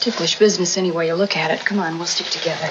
ticklish business any way you look at it. Come on, we'll stick together.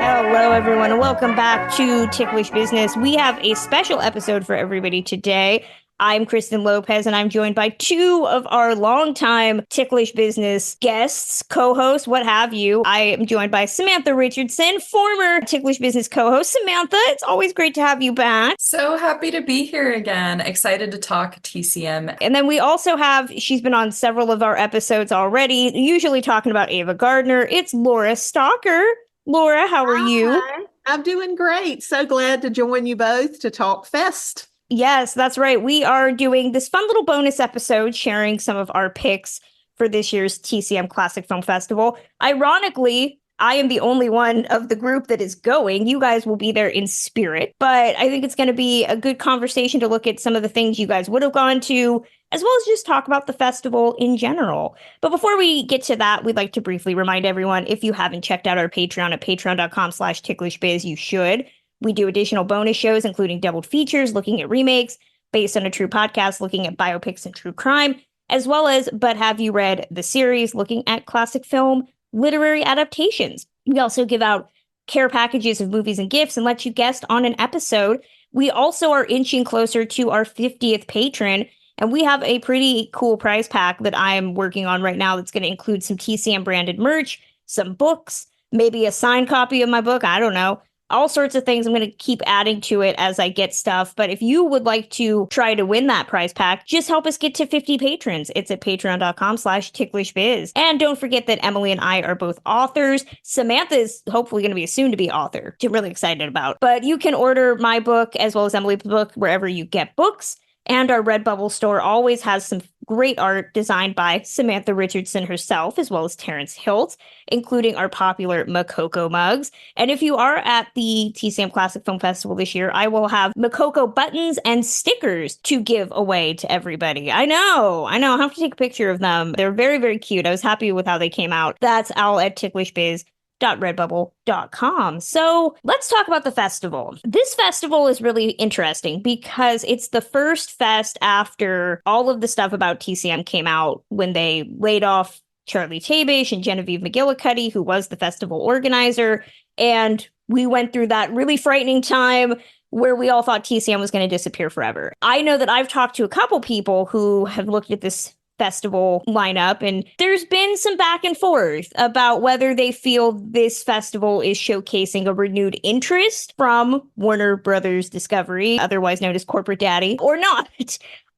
Hello, everyone, and welcome back to Ticklish Business. We have a special episode for everybody today. I'm Kristen Lopez, and I'm joined by two of our longtime Ticklish Business guests, co-hosts, what have you. I am joined by Samantha Richardson, former Ticklish Business co-host. Samantha, it's always great to have you back. So happy to be here again. Excited to talk TCM. And then we also have, she's been on several of our episodes already, usually talking about Ava Gardner. It's Lora Stocker. Lora, how are you? Hi. I'm doing great. So glad to join you both to talk Fest. Yes, that's right. We are doing this fun little bonus episode sharing some of our picks for this year's TCM Classic Film Festival. Ironically, I am the only one of the group that is going. You guys will be there in spirit, but I think it's going to be a good conversation to look at some of the things you guys would have gone to, as well as just talk about the festival in general. But before we get to that, we'd like to briefly remind everyone, if you haven't checked out our Patreon at patreon.com/ticklishbiz, you should. We do additional bonus shows, including doubled features, looking at remakes, based on a true podcast, looking at biopics and true crime, as well as But Have You Read the series, looking at classic film literary adaptations. We also give out care packages of movies and gifts and let you guest on an episode. We also are inching closer to our 50th patron, and we have a pretty cool prize pack that I'm working on right now that's going to include some TCM branded merch, some books, maybe a signed copy of my book, I don't know. All sorts of things. I'm going to keep adding to it as I get stuff. But if you would like to try to win that prize pack, just help us get to 50 patrons. It's at patreon.com/ticklishbiz. And don't forget that Emily and I are both authors. Samantha is hopefully going to be a soon-to-be author, which I'm really excited about. But you can order my book as well as Emily's book wherever you get books. And our Redbubble store always has some great art designed by Samantha Richardson herself, as well as Terrence Hilt, including our popular Makoko mugs. And if you are at the TCM Classic Film Festival this year, I will have Makoko buttons and stickers to give away to everybody. I know. I have to take a picture of them. They're very, very cute. I was happy with how they came out. That's all at ticklishbiz.redbubble.com. So let's talk about the festival. This festival is really interesting because it's the first fest after all of the stuff about TCM came out when they laid off Charlie Tabish and Genevieve McGillicuddy, who was the festival organizer. And we went through that really frightening time where we all thought TCM was going to disappear forever. I know that I've talked to a couple people who have looked at this festival lineup, and there's been some back and forth about whether they feel this festival is showcasing a renewed interest from Warner Brothers Discovery, otherwise known as Corporate Daddy, or not.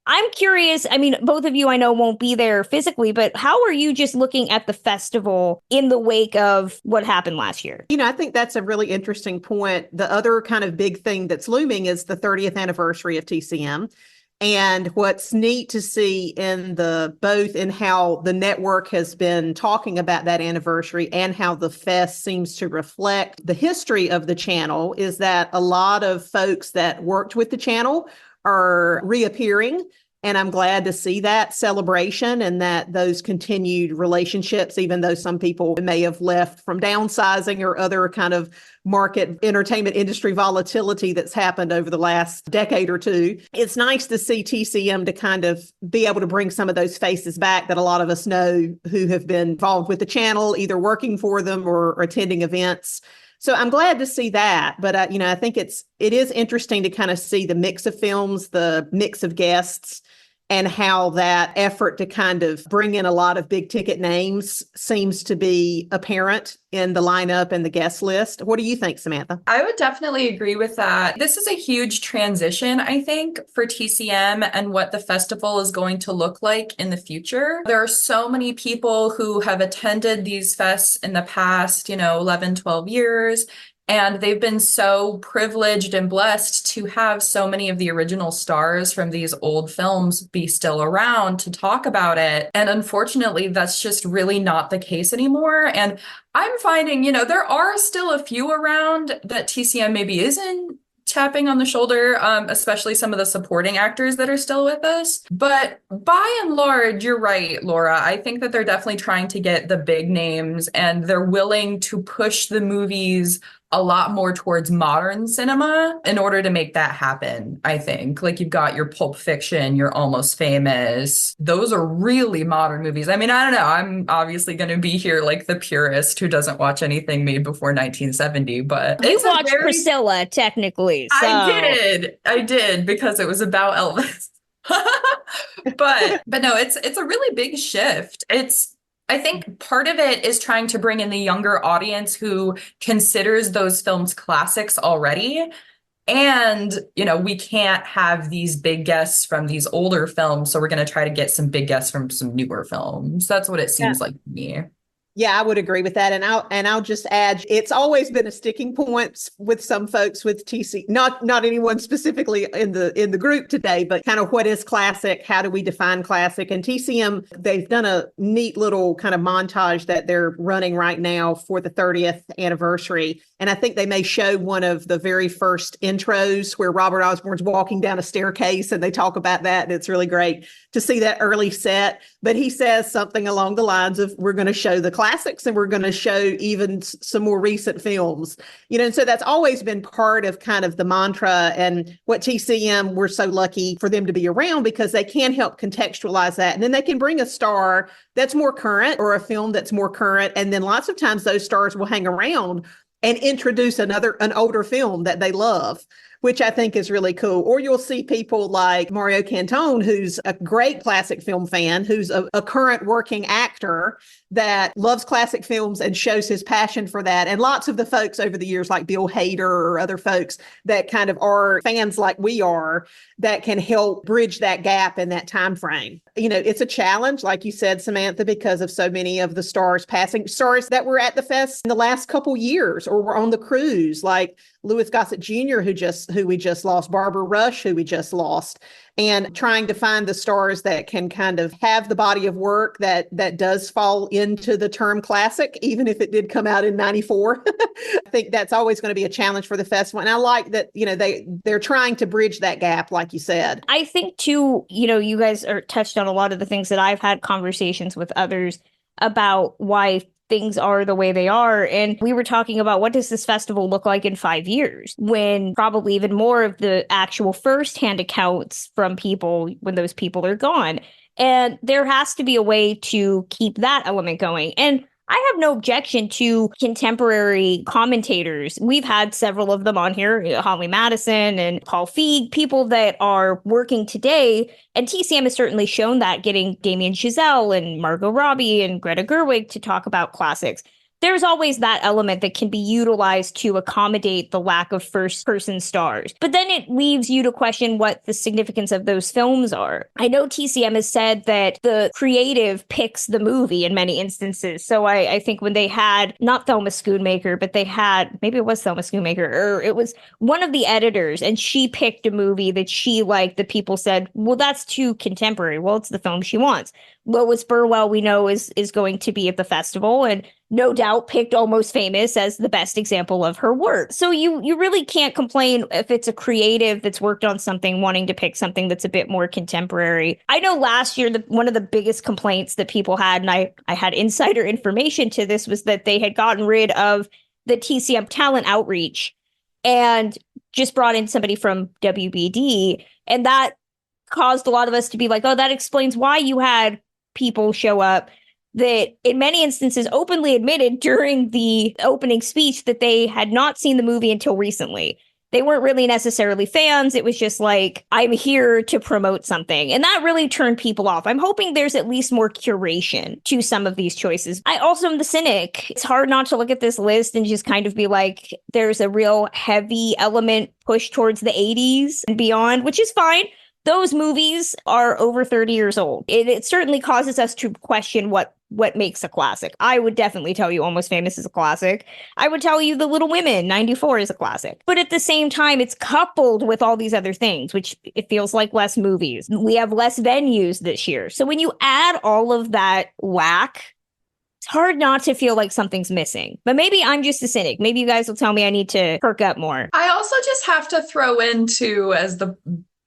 I'm curious, I mean, both of you I know won't be there physically, but how are you just looking at the festival in the wake of what happened last year? I think that's a really interesting point. The other kind of big thing that's looming is the 30th anniversary of TCM. And what's neat to see both in how the network has been talking about that anniversary and how the fest seems to reflect the history of the channel is that a lot of folks that worked with the channel are reappearing. And I'm glad to see that celebration and that those continued relationships, even though some people may have left from downsizing or other kind of market entertainment industry volatility that's happened over the last decade or two. It's nice to see TCM to kind of be able to bring some of those faces back that a lot of us know who have been involved with the channel, either working for them or attending events. So I'm glad to see that. But, I think it is interesting to kind of see the mix of films, the mix of guests, and how that effort to kind of bring in a lot of big ticket names seems to be apparent in the lineup and the guest list. What do you think, Samantha? I would definitely agree with that. This is a huge transition, I think, for TCM and what the festival is going to look like in the future. There are so many people who have attended these fests in the past, 11, 12 years. And they've been so privileged and blessed to have so many of the original stars from these old films be still around to talk about it. And unfortunately, that's just really not the case anymore. And I'm finding, there are still a few around that TCM maybe isn't tapping on the shoulder, especially some of the supporting actors that are still with us. But by and large, you're right, Laura. I think that they're definitely trying to get the big names and they're willing to push the movies a lot more towards modern cinema in order to make that happen, I think. Like you've got your Pulp Fiction, your Almost Famous. Those are really modern movies. I mean, I don't know. I'm obviously going to be here like the purist who doesn't watch anything made before 1970, but You watched Priscilla, technically. So. I did because it was about Elvis. but no, it's a really big shift. I think part of it is trying to bring in the younger audience who considers those films classics already. And, we can't have these big guests from these older films. So we're going to try to get some big guests from some newer films. That's what it seems like to me. Yeah, I would agree with that. And I'll just add, it's always been a sticking point with some folks with TC, not anyone specifically in the group today, but kind of what is classic? How do we define classic? And TCM, they've done a neat little kind of montage that they're running right now for the 30th anniversary. And I think they may show one of the very first intros where Robert Osborne's walking down a staircase and they talk about that. And it's really great to see that early set. But he says something along the lines of, we're going to show the classics and we're going to show even some more recent films, and so that's always been part of kind of the mantra. And what TCM, we're so lucky for them to be around because they can help contextualize that. And then they can bring a star that's more current or a film that's more current. And then lots of times those stars will hang around and introduce an older film that they love, which I think is really cool. Or you'll see people like Mario Cantone, who's a great classic film fan, who's a current working actor that loves classic films and shows his passion for that. And lots of the folks over the years, like Bill Hader or other folks that kind of are fans like we are, that can help bridge that gap in that time frame. It's a challenge, like you said, Samantha, because of so many of the stars that were at the fest in the last couple years or were on the cruise, like Louis Gossett Jr., who we just lost, Barbara Rush, who we just lost, and trying to find the stars that can kind of have the body of work that does fall into the term classic, even if it did come out in 94. I think that's always going to be a challenge for the festival. And I like that, they're trying to bridge that gap, like you said. I think too, you guys are touched on a lot of the things that I've had conversations with others about why things are the way they are. And we were talking about what does this festival look like in 5 years, when probably even more of the actual firsthand accounts from people, when those people are gone. And there has to be a way to keep that element going. And I have no objection to contemporary commentators. We've had several of them on here, Holly Madison and Paul Feig, people that are working today. And TCM has certainly shown that, getting Damien Chazelle and Margot Robbie and Greta Gerwig to talk about classics. There's always that element that can be utilized to accommodate the lack of first-person stars. But then it leaves you to question what the significance of those films are. I know TCM has said that the creative picks the movie in many instances. So I think when they had, not Thelma Schoonmaker, but they had, maybe it was Thelma Schoonmaker, or it was one of the editors, and she picked a movie that she liked, that people said, well, that's too contemporary. Well, it's the film she wants. Lois Burwell, we know, is going to be at the festival, and no doubt picked Almost Famous as the best example of her work. So you really can't complain if it's a creative that's worked on something wanting to pick something that's a bit more contemporary. I know last year, one of the biggest complaints that people had, and I had insider information to this, was that they had gotten rid of the TCM talent outreach and just brought in somebody from WBD. And that caused a lot of us to be like, oh, that explains why you had people show up that in many instances openly admitted during the opening speech that they had not seen the movie until recently. They weren't really necessarily fans. It was just like, I'm here to promote something. And that really turned people off. I'm hoping there's at least more curation to some of these choices. I also am the cynic. It's hard not to look at this list and just kind of be like, there's a real heavy element pushed towards the 80s and beyond, which is fine. Those movies are over 30 years old. It certainly causes us to question what makes a classic. I would definitely tell you Almost Famous is a classic. I would tell you The Little Women, 94, is a classic. But at the same time, it's coupled with all these other things, which it feels like less movies. We have less venues this year. So when you add all of that whack, it's hard not to feel like something's missing. But maybe I'm just a cynic. Maybe you guys will tell me I need to perk up more. I also just have to throw into, as the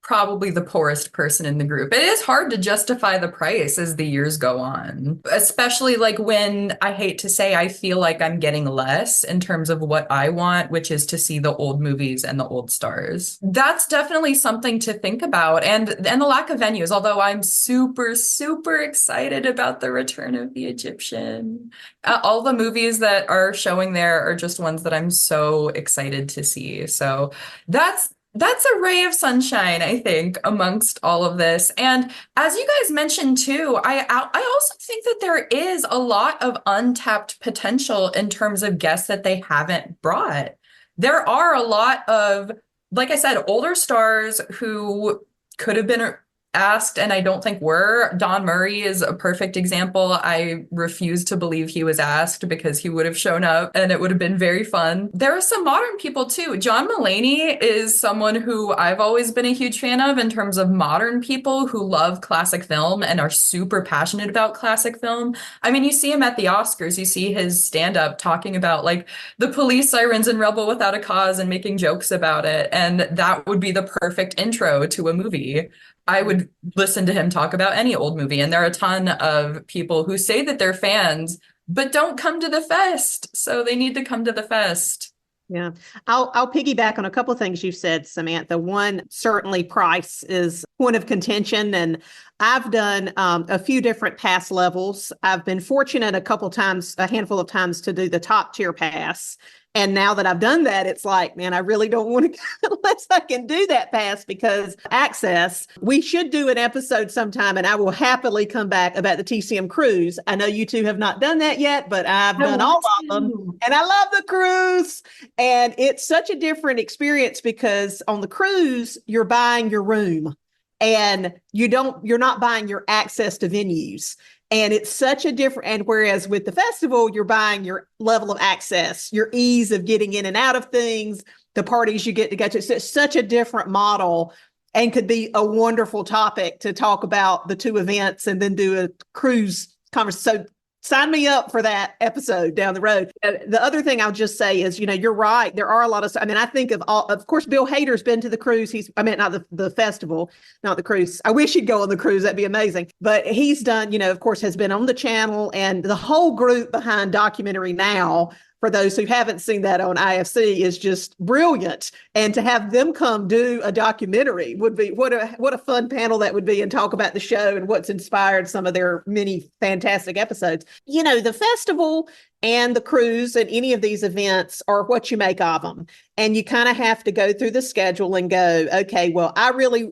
probably the poorest person in the group. It is hard to justify the price as the years go on, especially like when I hate to say I feel like I'm getting less in terms of what I want, which is to see the old movies and the old stars. That's definitely something to think about. And the lack of venues, although I'm super, super excited about the return of the Egyptian. All the movies that are showing there are just ones that I'm so excited to see. So that's a ray of sunshine, I think, amongst all of this. And as you guys mentioned too, I also think that there is a lot of untapped potential in terms of guests that they haven't brought. There are a lot of, like I said, older stars who could have been asked and I don't think were. Don Murray is a perfect example. I refuse to believe he was asked because he would have shown up and it would have been very fun. There are some modern people too. John Mulaney is someone who I've always been a huge fan of in terms of modern people who love classic film and are super passionate about classic film. I mean, you see him at the Oscars, you see his stand-up talking about like the police sirens in Rebel Without a Cause and making jokes about it. And that would be the perfect intro to a movie. I would listen to him talk about any old movie. And there are a ton of people who say that they're fans, but don't come to the fest. So they need to come to the fest. Yeah, I'll piggyback on a couple of things you've said, Samantha. One, certainly price is point of contention. And I've done a few different pass levels. I've been fortunate a handful of times to do the top tier pass. And now that I've done that, it's like, man, I really don't want to unless I can do that pass because access. We should do an episode sometime and I will happily come back about the TCM cruise. I know you two have not done that yet, but I've done all of them and I love the cruise. And it's such a different experience because on the cruise, you're buying your room and you're not buying your access to venues. And it's such a different, and whereas with the festival, you're buying your level of access, your ease of getting in and out of things, the parties you get to go to. So it's such a different model and could be a wonderful topic to talk about the two events and then do a cruise conversation. So sign me up for that episode down the road. The other thing I'll just say is, you're right. There are a lot of, I think of course, Bill Hader's been to the cruise. Not the festival, not the cruise. I wish he'd go on the cruise. That'd be amazing. But he's done, of course, has been on the channel and the whole group behind Documentary Now, for those who haven't seen that on IFC, is just brilliant. And to have them come do a documentary would be what a fun panel that would be and talk about the show and what's inspired some of their many fantastic episodes. The festival and the cruise and any of these events are what you make of them. And you kind of have to go through the schedule and go, okay, well, I really,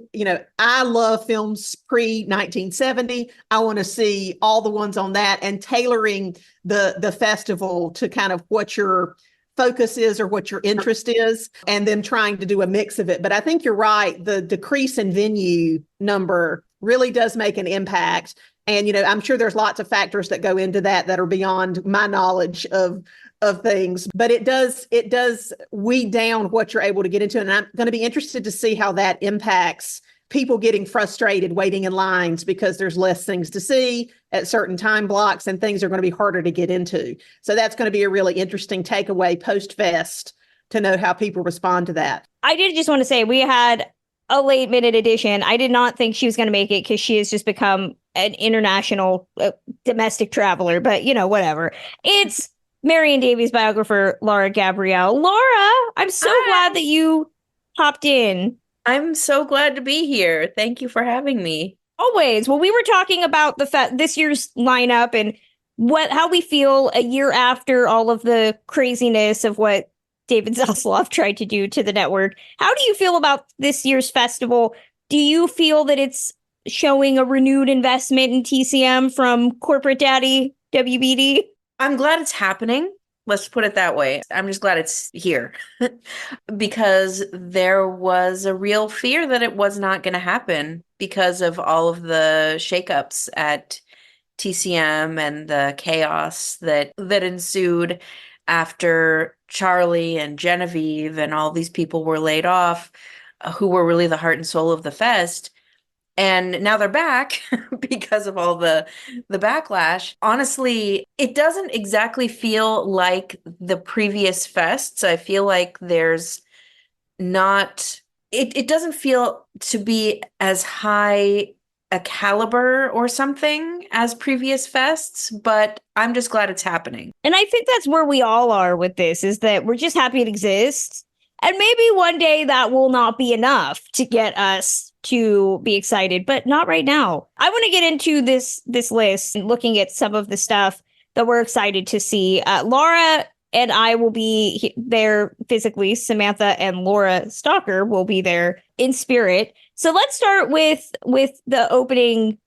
I love films pre-1970. I want to see all the ones on that and tailoring the festival to kind of what your focus is or what your interest is, and then trying to do a mix of it. But I think you're right. The decrease in venue number really does make an impact. And, I'm sure there's lots of factors that go into that are beyond my knowledge of things, but it does weed down what you're able to get into. And I'm going to be interested to see how that impacts people getting frustrated waiting in lines because there's less things to see at certain time blocks and things are going to be harder to get into. So that's going to be a really interesting takeaway post-fest to know how people respond to that. I did just want to say we had a late minute edition. I did not think she was going to make it because she has just become an international domestic traveler, but whatever. It's Marion Davies biographer, Lara Gabrielle. Laura, I'm so glad that you popped in. I'm so glad to be here. Thank you for having me. Always. Well, we were talking about this year's lineup and how we feel a year after all of the craziness of what David Zaslav tried to do to the network. How do you feel about this year's festival? Do you feel that it's showing a renewed investment in TCM from corporate daddy WBD? I'm glad it's happening. Let's put it that way. I'm just glad it's here because there was a real fear that it was not going to happen because of all of the shakeups at TCM and the chaos that ensued after Charlie and Genevieve and all these people were laid off, who were really the heart and soul of the fest. And now they're back because of all the backlash. Honestly, it doesn't exactly feel like the previous fests. I feel like there's not it doesn't feel to be as high a caliber or something as previous fests, but I'm just glad it's happening. And I think that's where we all are with this, is that we're just happy it exists. And maybe one day that will not be enough to get us to be excited, but not right now. I want to get into this list and looking at some of the stuff that we're excited to see. Lara and I will be there physically. Samantha and Lora Stocker will be there in spirit. So let's start with the opening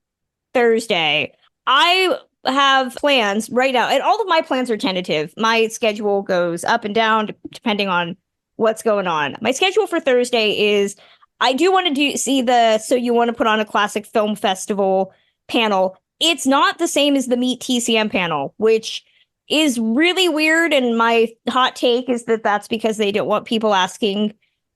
Thursday. I have plans right now, and all of my plans are tentative. My schedule goes up and down depending on what's going on. My schedule for Thursday is I do want to see the So You Want to Put On a Classic Film Festival panel. It's not the same as the Meet TCM panel, which is really weird. And my hot take is that that's because they don't want people asking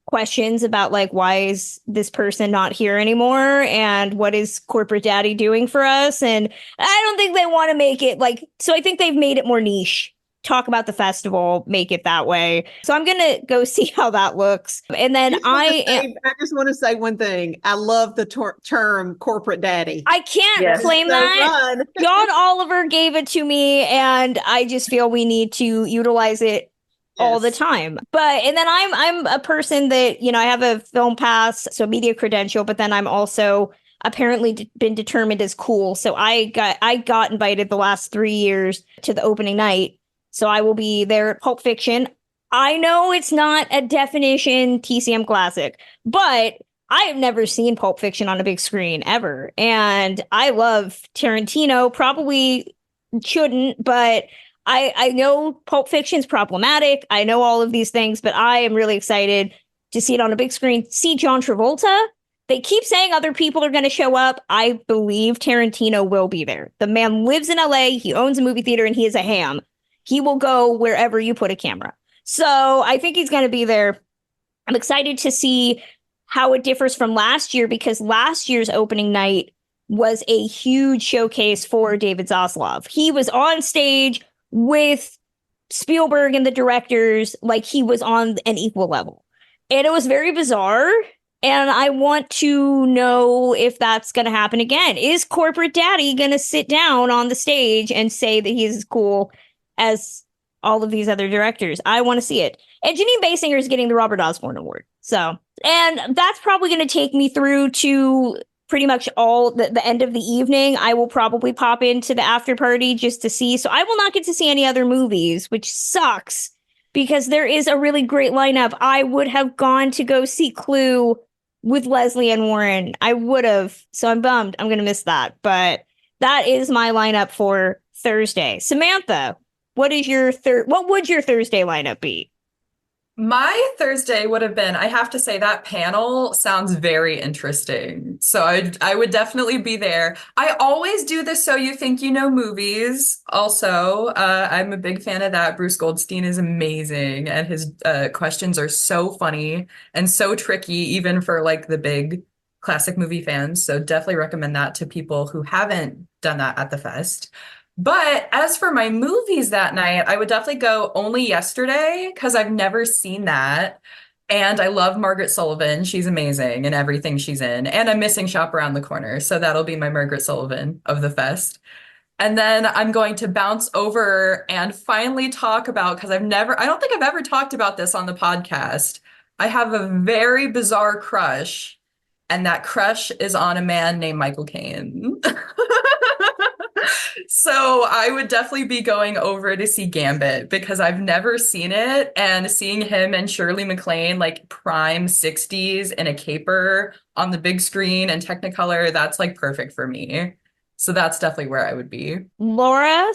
questions about, like, why is this person not here anymore? And what is corporate daddy doing for us? And I don't think they want to make it like, so I think they've made it more niche. Talk about the festival, make it that way. So I'm going to go see how that looks. And then I just want to say one thing. I love the term corporate daddy. I can't claim that. John Oliver gave it to me, and I just feel we need to utilize it all the time. And then I'm a person that, I have a film pass, so media credential, but then I'm also apparently been determined as cool. So I got invited the last 3 years to the opening night. So I will be there at Pulp Fiction. I know it's not a definition TCM classic, but I have never seen Pulp Fiction on a big screen ever. And I love Tarantino, probably shouldn't, but I know Pulp Fiction's problematic. I know all of these things, but I am really excited to see it on a big screen. See John Travolta. They keep saying other people are going to show up. I believe Tarantino will be there. The man lives in LA. He owns a movie theater and he is a ham. He will go wherever you put a camera. So I think he's going to be there. I'm excited to see how it differs from last year, because last year's opening night was a huge showcase for David Zaslav. He was on stage with Spielberg and the directors like he was on an equal level. And it was very bizarre. And I want to know if that's going to happen again. Is corporate daddy going to sit down on the stage and say that he's as cool as all of these other directors? I want to see it. And Janine Basinger is getting the Robert Osborne Award. So, and that's probably going to take me through to pretty much all the end of the evening. I will probably pop into the after party just to see. So I will not get to see any other movies, which sucks because there is a really great lineup. I would have gone to go see Clue with Leslie and Warren. I would have. So I'm bummed. I'm going to miss that. But that is my lineup for Thursday. Samantha, what would your Thursday lineup be? My Thursday would have been, I have to say, that panel sounds very interesting. So I would definitely be there. I always do the So You Think You Know movies. Also, I'm a big fan of that. Bruce Goldstein is amazing, and his questions are so funny and so tricky, even for like the big classic movie fans. So definitely recommend that to people who haven't done that at the fest. But as for my movies that night, I would definitely go Only Yesterday, because I've never seen that. And I love Margaret Sullivan. She's amazing in everything she's in. And I'm missing Shop Around the Corner. So that'll be my Margaret Sullivan of the fest. And then I'm going to bounce over and finally talk about, because I don't think I've ever talked about this on the podcast. I have a very bizarre crush. And that crush is on a man named Michael Caine. So I would definitely be going over to see Gambit because I've never seen it, and seeing him and Shirley MacLaine, like prime 60s in a caper on the big screen and Technicolor, that's like perfect for me. So that's definitely where I would be. Laura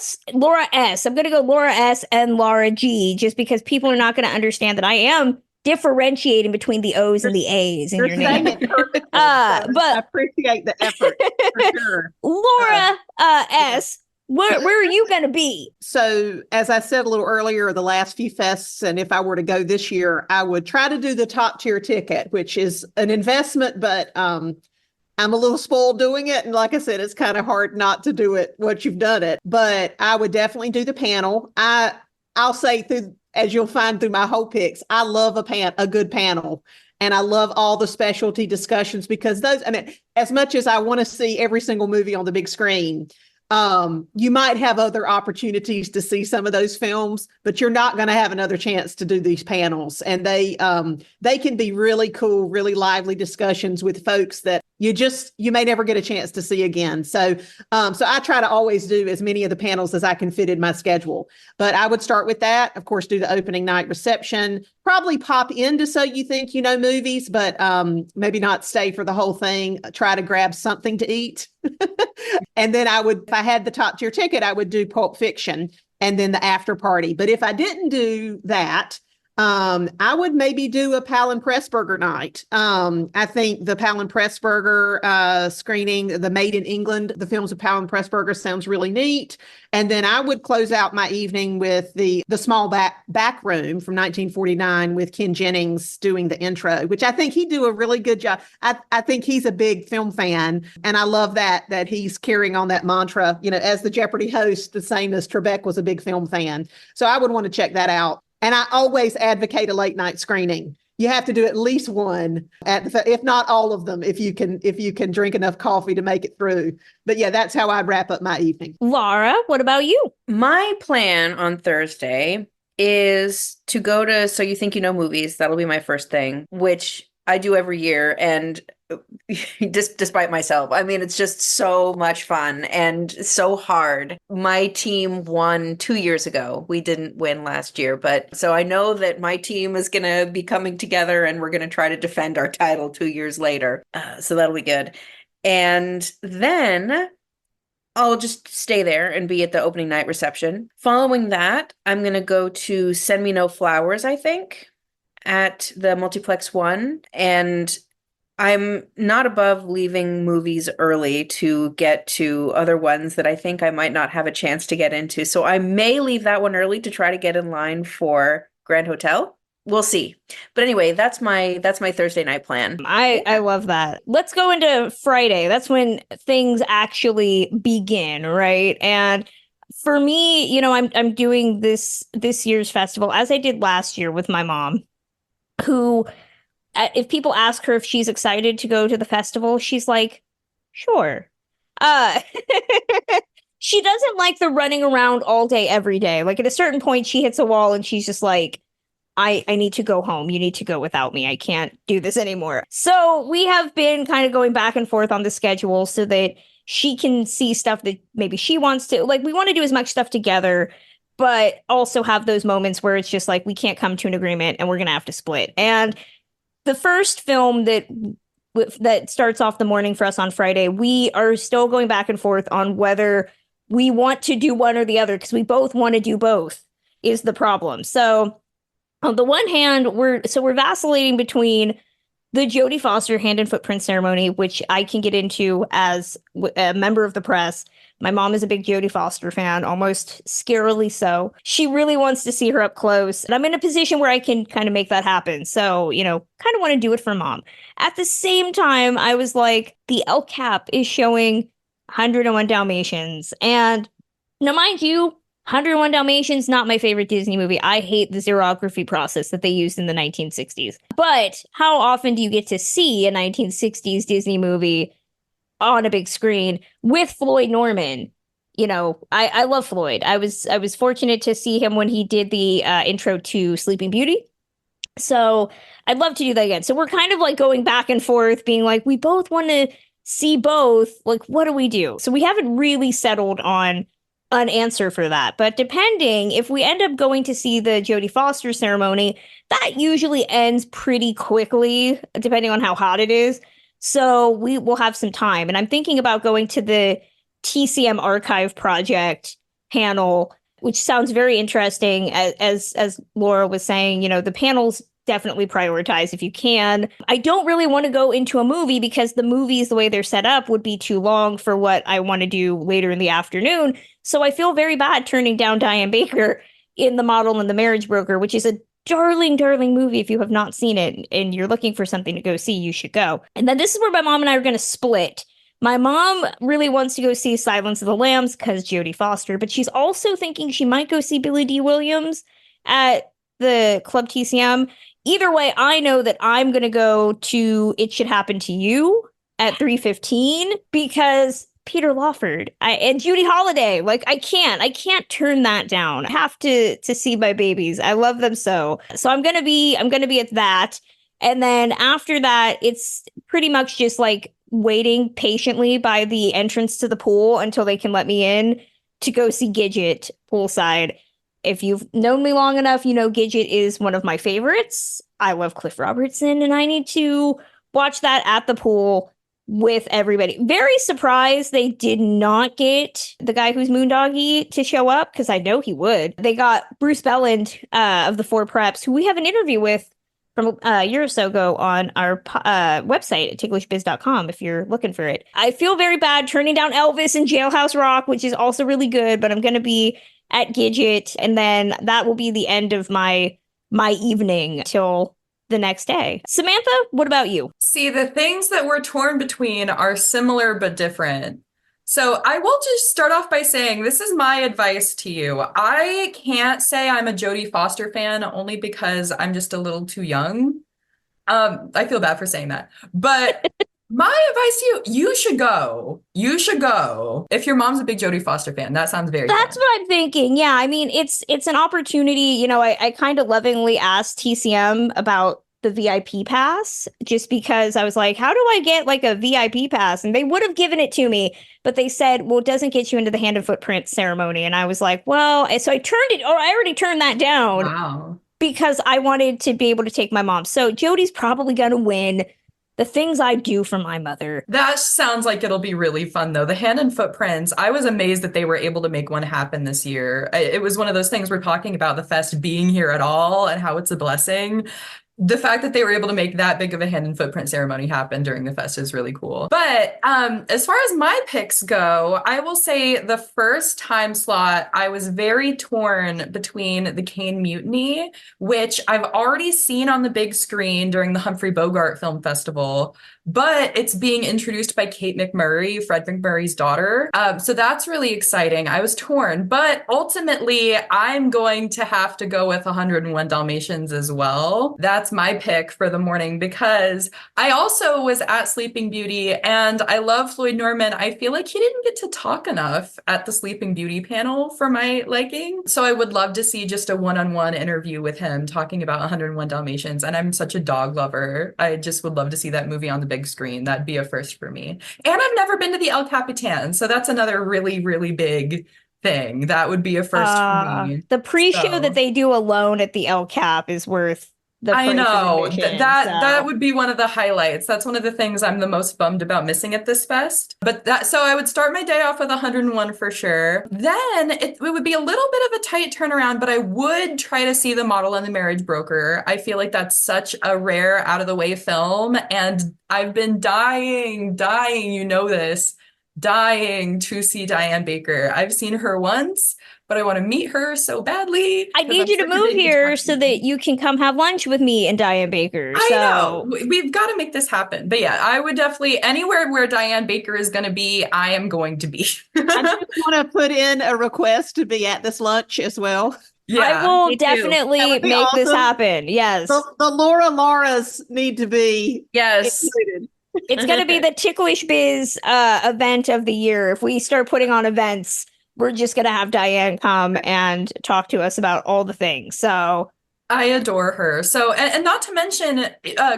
S. I'm going to go Laura S. and Lara G, just because people are not going to understand that I am differentiating between the O's and the A's in your name. But I appreciate the effort for sure. Laura S., where are you going to be? So, as I said a little earlier, the last few fests, and if I were to go this year, I would try to do the top tier ticket, which is an investment, but I'm a little spoiled doing it. And like I said, it's kind of hard not to do it once you've done it. But I would definitely do the panel. I'll say, as you'll find through my whole picks, I love a good panel. And I love all the specialty discussions because those, I mean, as much as I want to see every single movie on the big screen, you might have other opportunities to see some of those films, but you're not going to have another chance to do these panels. And they can be really cool, really lively discussions with folks that you may never get a chance to see again. So I try to always do as many of the panels as I can fit in my schedule. But I would start with that, of course, do the opening night reception, probably pop into So You Think You Know Movies, but maybe not stay for the whole thing. Try to grab something to eat. And then if I had the top tier ticket, I would do Pulp Fiction and then the after party. But if I didn't do that, I would maybe do a Powell and Pressburger night. I think the Powell and Pressburger screening, the Made in England, the films of Powell and Pressburger sounds really neat. And then I would close out my evening with the Small Back Room from 1949 with Ken Jennings doing the intro, which I think he'd do a really good job. I think he's a big film fan, and I love that he's carrying on that mantra, as the Jeopardy host, the same as Trebek was a big film fan. So I would want to check that out. And I always advocate a late night screening. You have to do at least one if not all of them, if you can drink enough coffee to make it through. But yeah, that's how I'd wrap up my evening. Lara, what about you? My plan on Thursday is to go to So You Think You Know Movies. That'll be my first thing, which I do every year. And despite myself, I mean, it's just so much fun and so hard. My team won 2 years ago. We didn't win last year, but so I know that my team is going to be coming together and we're going to try to defend our title 2 years later. So that'll be good. And then I'll just stay there and be at the opening night reception. Following that, I'm going to go to Send Me No Flowers, I think, at the Multiplex One. And I'm not above leaving movies early to get to other ones that I think I might not have a chance to get into. So I may leave that one early to try to get in line for Grand Hotel. We'll see. But anyway, that's my Thursday night plan. I love that. Let's go into Friday. That's when things actually begin, right? And for me, I'm doing this year's festival as I did last year with my mom, who, if people ask her if she's excited to go to the festival, she's like, sure. She doesn't like the running around all day, every day. Like at a certain point, she hits a wall and she's just like, I need to go home. You need to go without me. I can't do this anymore. So we have been kind of going back and forth on the schedule so that she can see stuff that maybe she wants to. Like, we want to do as much stuff together, but also have those moments where it's just like, we can't come to an agreement and we're going to have to split. And the first film that starts off the morning for us on Friday, we are still going back and forth on whether we want to do one or the other, because we both want to do both is the problem. So on the one hand, we're vacillating between the Jodie Foster hand and footprint ceremony, which I can get into as a member of the press. My mom is a big Jodie Foster fan, almost scarily so. She really wants to see her up close. And I'm in a position where I can kind of make that happen. So, kind of want to do it for mom. At the same time, I was like, the El Cap is showing 101 Dalmatians. And now, mind you, 101 Dalmatians, not my favorite Disney movie. I hate the xerography process that they used in the 1960s. But how often do you get to see a 1960s Disney movie on a big screen with Floyd Norman? I love Floyd. I was fortunate to see him when he did the intro to Sleeping Beauty. So I'd love to do that again. So we're kind of like going back and forth, being like, we both want to see both. Like, what do we do? So we haven't really settled on an answer for that. But depending, if we end up going to see the Jodie Foster ceremony, that usually ends pretty quickly, depending on how hot it is. So we will have some time. And I'm thinking about going to the TCM Archive Project panel, which sounds very interesting. As Laura was saying, the panels definitely prioritize if you can. I don't really want to go into a movie because the movies, the way they're set up, would be too long for what I want to do later in the afternoon. So I feel very bad turning down Diane Baker in The Model and the Marriage Broker, which is a darling, darling movie. If you have not seen it and you're looking for something to go see, you should go. And then this is where my mom and I are going to split. My mom really wants to go see Silence of the Lambs because Jodie Foster, but she's also thinking she might go see Billy D. Williams at the Club TCM. either way, I know that I'm going to go to It Should Happen to You at 3:15 because Peter Lawford and Judy Holliday. Like I can't turn that down. I have to see my babies. I love them so. So I'm gonna be at that. And then after that, it's pretty much just like waiting patiently by the entrance to the pool until they can let me in to go see Gidget poolside. If you've known me long enough, you know Gidget is one of my favorites. I love Cliff Robertson, and I need to watch that at the pool with everybody. Very surprised they did not get the guy who's Moondoggy to show up, because I know he would. They got Bruce Belland of the Four Preps, who we have an interview with from a year or so ago on our website at ticklishbiz.com if you're looking for it. I feel very bad turning down Elvis and Jailhouse Rock, which is also really good, but I'm going to be at Gidget, and then that will be the end of my evening till the next day. Samantha, what about you? See, the things that we're torn between are similar but different. So I will just start off by saying this is my advice to you. I can't say I'm a Jodie Foster fan only because I'm just a little too young. I feel bad for saying that. But my advice to you should go. You should go. If your mom's a big Jodie Foster fan, that sounds very That's fun. what I'm thinking. Yeah, I mean, it's an opportunity. You know, I kind of lovingly asked TCM about the VIP pass just because I was like, how do I get like a VIP pass? And they would have given it to me, but they said, well, it doesn't get you into the hand and footprint ceremony. And I was like, well, so I already turned that down. Wow. Because I wanted to be able to take my mom. So Jodie's probably going to win the things I do for my mother. That sounds like it'll be really fun, though. The hand and footprints, I was amazed that they were able to make one happen this year. It was one of those things we're talking about the fest being here at all and how it's a blessing. The fact that they were able to make that big of a hand and footprint ceremony happen during the fest is really cool. But as far as my picks go, I will say the first time slot, I was very torn between the Kane Mutiny, which I've already seen on the big screen during the Humphrey Bogart Film Festival, but it's being introduced by Kate McMurray, Fred McMurray's daughter. So that's really exciting. I was torn, but ultimately I'm going to have to go with 101 Dalmatians as well. That's my pick for the morning because I also was at Sleeping Beauty and I love Floyd Norman. I feel like he didn't get to talk enough at the Sleeping Beauty panel for my liking. So I would love to see just a one-on-one interview with him talking about 101 Dalmatians. And I'm such a dog lover. I just would love to see that movie on the big screen. That'd be a first for me. And I've never been to the El Capitan. So that's another really, really big thing. That would be a first for me. The pre-show that they do alone at the El Cap is worth the price. I know that would be one of the highlights. That's one of the things I'm the most bummed about missing at this fest. But so I would start my day off with 101 for sure. Then it would be a little bit of a tight turnaround, but I would try to see The Model and the Marriage Broker. I feel like that's such a rare, out of the way film, and I've been dying, you know this, dying to see Diane Baker. I've seen her once, but I want to meet her so badly. I need you to move here so that you can come have lunch with me and Diane Baker. I know. We've got to make this happen. But yeah, I would definitely, anywhere where Diane Baker is going to be, I am going to be. I just want to put in a request to be at this lunch as well. Yeah, I will definitely make awesome. This happen. Yes. The Laura's need to be included. It's going to be the Ticklish Biz event of the year. If we start putting on events, we're just going to have Diane come and talk to us about all the things. So I adore her. So, and not to mention,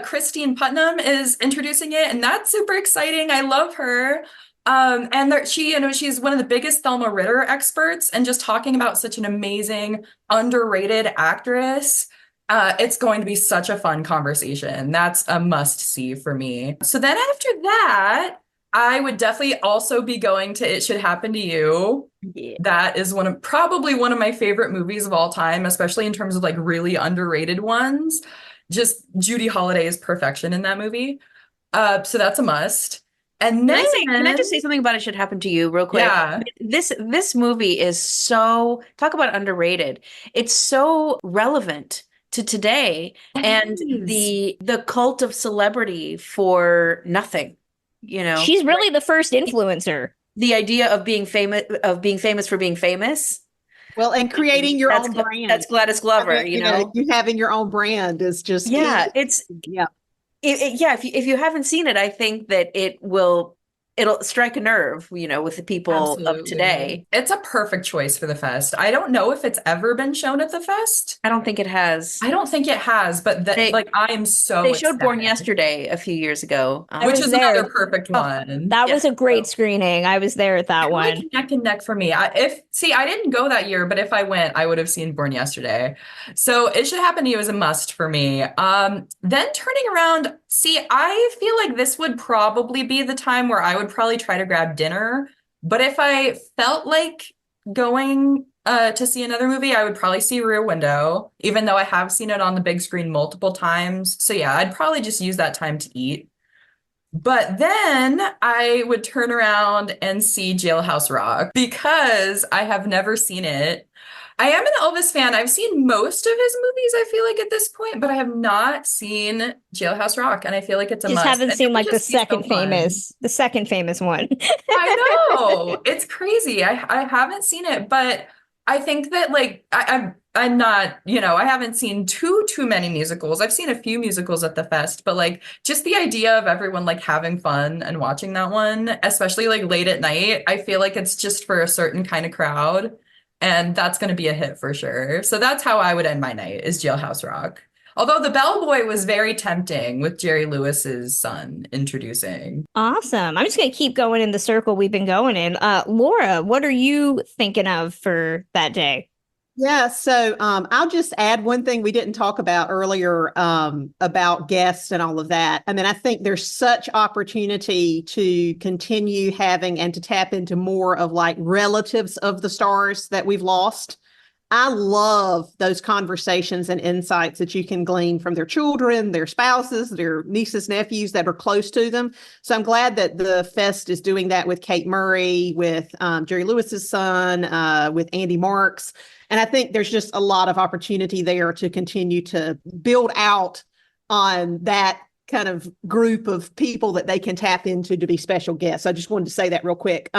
Christine Putnam is introducing it, and that's super exciting. I love her. And she's one of the biggest Thelma Ritter experts, and just talking about such an amazing, underrated actress. It's going to be such a fun conversation. That's a must see for me. So then after that, I would definitely also be going to It Should Happen to You. Yeah. That is probably one of my favorite movies of all time, especially in terms of like really underrated ones. Just Judy Holliday's perfection in that movie. So that's a must. And then can I just say something about It Should Happen to You real quick? Yeah. This movie is so, talk about underrated. It's so relevant to today and the cult of celebrity for nothing. You know, she's really the first influencer. The idea of being famous for being famous. Well, and creating your That's own brand. that's Gladys Glover, I mean, you having your own brand is just Yeah, it's yeah. Yeah, if you haven't seen it, I think that it'll strike a nerve, with the people of today. It's a perfect choice for the fest. I don't know if it's ever been shown at the fest. I don't think it has. I don't think it has, but I am so They showed Born ecstatic. Yesterday a few years ago. Which was is there. another perfect one. That was a great screening. I was there at that one. Like neck and neck for me. I didn't go that year, but if I went, I would have seen Born Yesterday. So It Should Happen to You is a must for me. Then turning around, I feel like this would probably be the time where I would probably try to grab dinner. But if I felt like going to see another movie, I would probably see Rear Window, even though I have seen it on the big screen multiple times. So yeah, I'd probably just use that time to eat. But then I would turn around and see Jailhouse Rock because I have never seen it. I am an Elvis fan. I've seen most of his movies, I feel like, at this point, but I have not seen Jailhouse Rock, and I feel like it's a Just must. haven't seen like the Just be so second fun. famous one. I know. It's crazy. I haven't seen it, but I think that I'm not, I haven't seen too many musicals. I've seen a few musicals at the fest, but just the idea of everyone having fun and watching that one, especially late at night, I feel like it's just for a certain kind of crowd, and that's going to be a hit for sure. So that's how I would end my night, is Jailhouse Rock. Although The Bellboy was very tempting with Jerry Lewis's son introducing. Awesome. I'm just going to keep going in the circle we've been going in. Laura, what are you thinking of for that day? Yeah, so I'll just add one thing we didn't talk about earlier about guests and all of that. I mean, I think there's such opportunity to continue having and to tap into more of relatives of the stars that we've lost. I love those conversations and insights that you can glean from their children, their spouses, their nieces, nephews that are close to them. So I'm glad that the fest is doing that with Kate Murray, with Jerry Lewis's son, with Andy Marks. And I think there's just a lot of opportunity there to continue to build out on that kind of group of people that they can tap into to be special guests. I just wanted to say that real quick.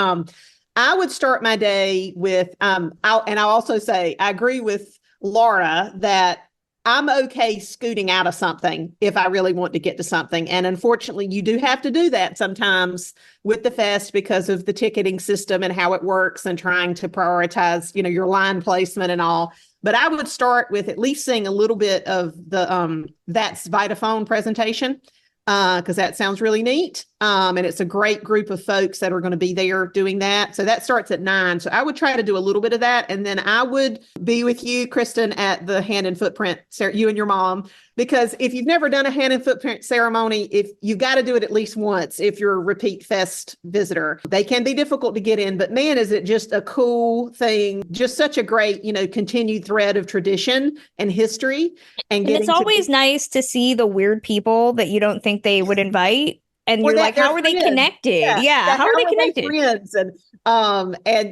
I would start my day with, I'll also say, I agree with Laura that I'm okay scooting out of something if I really want to get to something. And unfortunately, you do have to do that sometimes with the fest because of the ticketing system and how it works and trying to prioritize, your line placement and all. But I would start with at least seeing a little bit of the That's Vitaphone presentation. Because that sounds really neat. And it's a great group of folks that are going to be there doing that. So that starts at 9. So I would try to do a little bit of that. And then I would be with you, Kristen, at the hand and footprint, you and your mom, because if you've never done a hand and footprint ceremony, if you've got to do it at least once, if you're a repeat fest visitor, they can be difficult to get in, but man, is it just a cool thing, just such a great, continued thread of tradition and history. And it's always nice to see the weird people that you don't think they would invite. And you're like, how are they connected? Yeah. How are they connected? Friends? And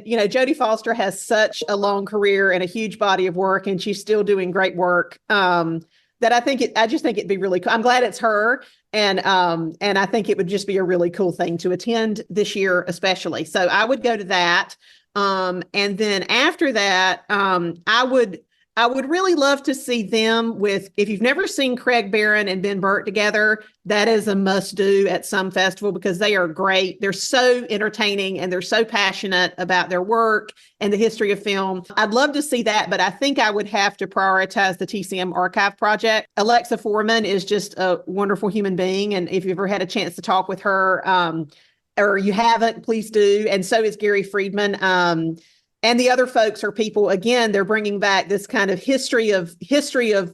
Jodie Foster has such a long career and a huge body of work, and she's still doing great work. That I just think it'd be really cool. I'm glad it's her. And I think it would just be a really cool thing to attend this year, especially. So I would go to that. And then after that, I would really love to see them if you've never seen Craig Barron and Ben Burt together, that is a must do at some festival because they are great. They're so entertaining and they're so passionate about their work and the history of film. I'd love to see that, but I think I would have to prioritize the TCM Archive Project. Alexa Foreman is just a wonderful human being. And if you've ever had a chance to talk with her, or you haven't, please do. And so is Gary Friedman. And the other folks are people, again, they're bringing back this kind of history of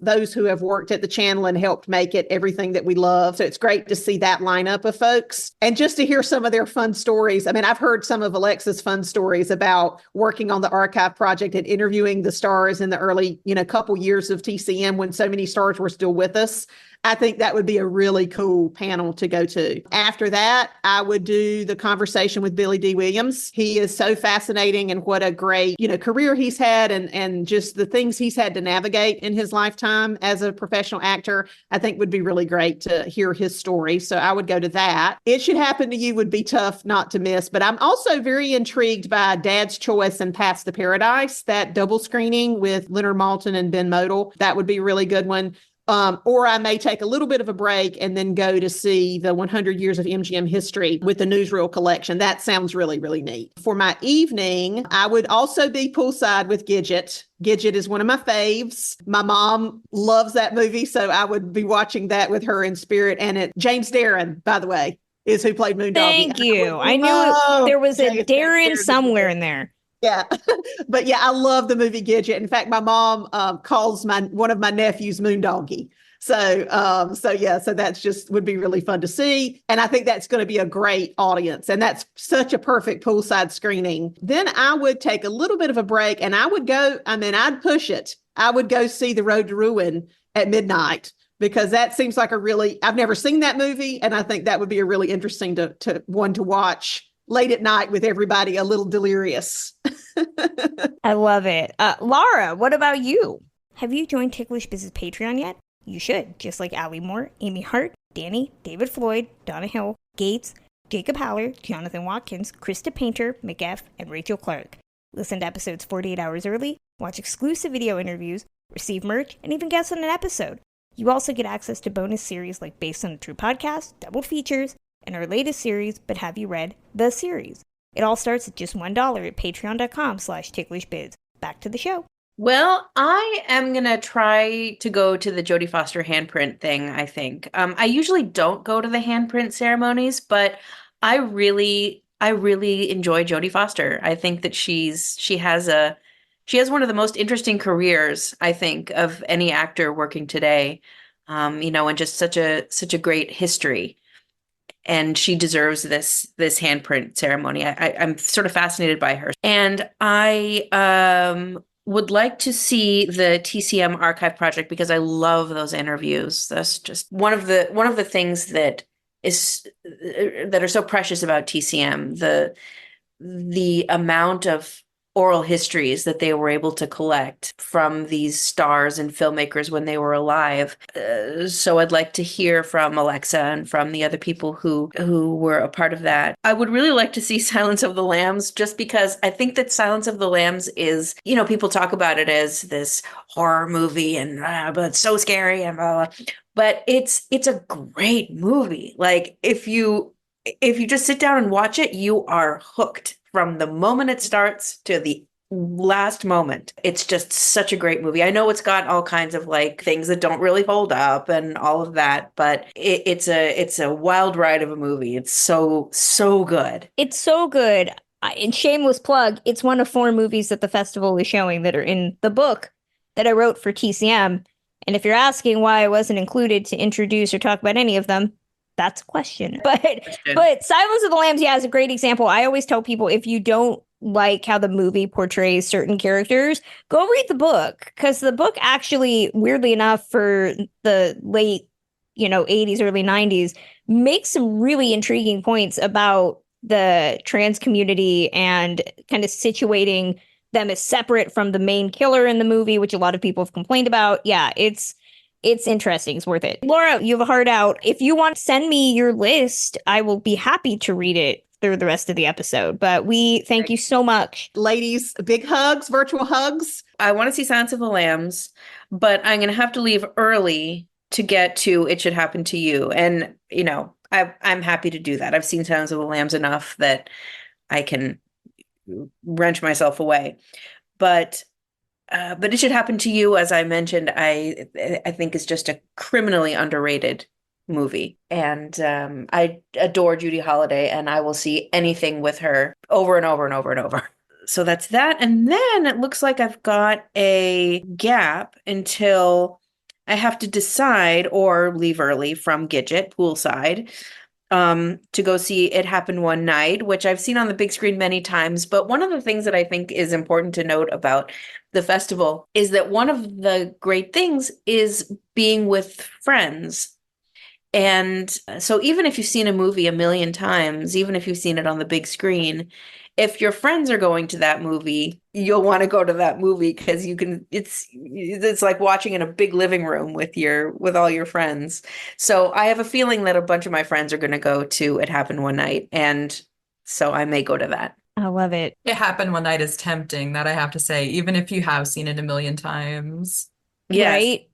those who have worked at the channel and helped make it everything that we love. So it's great to see that lineup of folks and just to hear some of their fun stories. I mean, I've heard some of Alexa's fun stories about working on the archive project and interviewing the stars in the early, couple years of TCM when so many stars were still with us. I think that would be a really cool panel to go to. After that, I would do the conversation with Billy D. Williams. He is so fascinating, and what a great, career he's had, and just the things he's had to navigate in his lifetime as a professional actor. I think would be really great to hear his story. So I would go to that. It Should Happen to You would be tough not to miss, but I'm also very intrigued by Dad's Choice and Paths to Paradise, that double screening with Leonard Maltin and Ben Modal. That would be a really good one. Or I may take a little bit of a break and then go to see the 100 Years of MGM History with the Newsreel collection. That sounds really, really neat. For my evening, I would also be poolside with Gidget. Gidget is one of my faves. My mom loves that movie, so I would be watching that with her in spirit. And James Darren, by the way, is who played Moondoggie. Thank you. I knew there was a Darren somewhere in there. Yeah. But yeah, I love the movie Gidget. In fact, my mom calls one of my nephews Moondoggie. So that's just would be really fun to see. And I think that's going to be a great audience. And that's such a perfect poolside screening. Then I would take a little bit of a break and I'd push it. I would go see The Road to Ruin at midnight, because that seems like I've never seen that movie. And I think that would be a really interesting to watch late at night with everybody a little delirious. I love it. Lara, what about you? Have you joined Ticklish Biz's Patreon yet? You should, just like Allie Moore, Amy Hart, Danny, David Floyd, Donna Hill, Gates, Jacob Haller, Jonathan Watkins, Krista Painter, McF, and Rachel Clark. Listen to episodes 48 hours early, watch exclusive video interviews, receive merch, and even guest on an episode. You also get access to bonus series like Based on a True Podcast, double features, and our latest series, But Have You Read the Series? It all starts at just $1 at patreon.com/ticklishbiz. Back to the show. Well, I am going to try to go to the Jodie Foster handprint thing, I think. I usually don't go to the handprint ceremonies, but I really enjoy Jodie Foster. I think that she has one of the most interesting careers, I think, of any actor working today. And just such a great history. And she deserves this handprint ceremony. I'm sort of fascinated by her. And I would like to see the TCM archive project because I love those interviews. That's just one of the things that are so precious about TCM. The amount of oral histories that they were able to collect from these stars and filmmakers when they were alive. So I'd like to hear from Alexa and from the other people who were a part of that. I would really like to see Silence of the Lambs, just because I think that Silence of the Lambs is, people talk about it as this horror movie and but it's so scary and blah, blah. But it's a great movie. Like if you just sit down and watch it, you are hooked from the moment it starts to the last moment. It's just such a great movie. I know it's got all kinds of things that don't really hold up and all of that, but it's a wild ride of a movie. It's so good. It's so good. And shameless plug, it's one of 4 movies that the festival is showing that are in the book that I wrote for TCM. And if you're asking why I wasn't included to introduce or talk about any of them, that's a question. But Silence of the Lambs, is a great example. I always tell people, if you don't like how the movie portrays certain characters, go read the book, because the book actually, weirdly enough, for the late 80s, early 90s, makes some really intriguing points about the trans community and kind of situating them as separate from the main killer in the movie, which a lot of people have complained about. Yeah, it's interesting. It's worth it. Lara, you have a heart out. If you want to send me your list, I will be happy to read it through the rest of the episode. But we thank you so much. Ladies, big hugs, virtual hugs. I want to see Silence of the Lambs, but I'm going to have to leave early to get to It Should Happen to You. And, I'm happy to do that. I've seen Silence of the Lambs enough that I can wrench myself away. But It Should Happen to You, as I mentioned, I think is just a criminally underrated movie. And I adore Judy Holliday, and I will see anything with her over and over and over and over. So that's that. And then it looks like I've got a gap until I have to decide or leave early from Gidget poolside to go see It Happened One Night, which I've seen on the big screen many times. But one of the things that I think is important to note about the festival is that one of the great things is being with friends And so even if you've seen a movie a million times, even if you've seen it on the big screen, if your friends are going to that movie, you'll want to go to that movie because it's like watching in a big living room with all your friends. So I have a feeling that a bunch of my friends are going to go to It Happened One Night, and so I may go to that. I love it. It Happened One Night is tempting, that I have to say, even if you have seen it a million times. Yes. Right?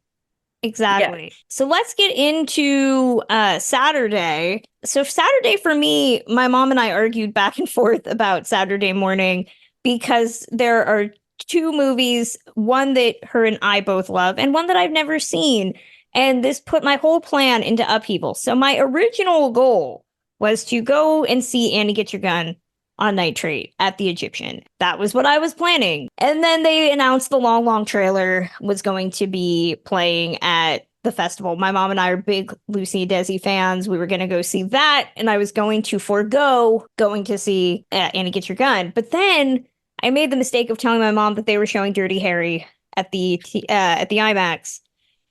Exactly. Yeah. So let's get into Saturday. So Saturday for me, my mom and I argued back and forth about Saturday morning because there are two movies, one that her and I both love and one that I've never seen. And this put my whole plan into upheaval. So my original goal was to go and see Annie Get Your Gun on Nitrate at the Egyptian. That was what I was planning. And then they announced the Long Long trailer was going to be playing at the festival. My mom and I are big Lucy Desi fans. We were going to go see that, and I was going to forego going to see Annie Get Your Gun. But then I made the mistake of telling my mom that they were showing Dirty Harry at the IMAX,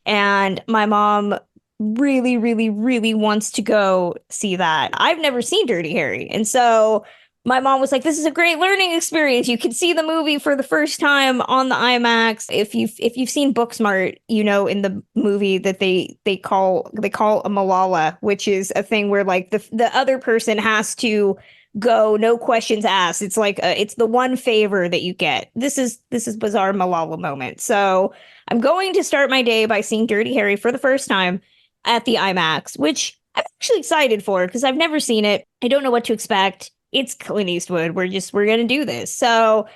and my mom really, really, really wants to go see that. I've never seen Dirty Harry, and so my mom was like, "This is a great learning experience. You can see the movie for the first time on the IMAX. If you've seen Booksmart, you know in the movie that they call a Malala, which is a thing where like the other person has to go, no questions asked. It's like it's the one favor that you get. This is bizarre Malala moment. So I'm going to start my day by seeing Dirty Harry for the first time at the IMAX, which I'm actually excited for because I've never seen it. I don't know what to expect. It's Clint Eastwood. We're going to do this. So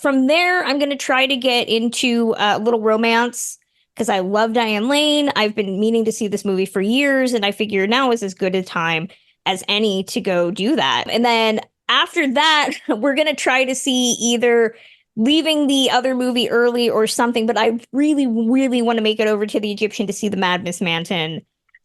from there, I'm going to try to get into Little Romance because I love Diane Lane. I've been meaning to see this movie for years, and I figure now is as good a time as any to go do that. And then after that, we're going to try to see either leaving the other movie early or something, but I really, really want to make it over to the Egyptian to see the Mad Miss Manton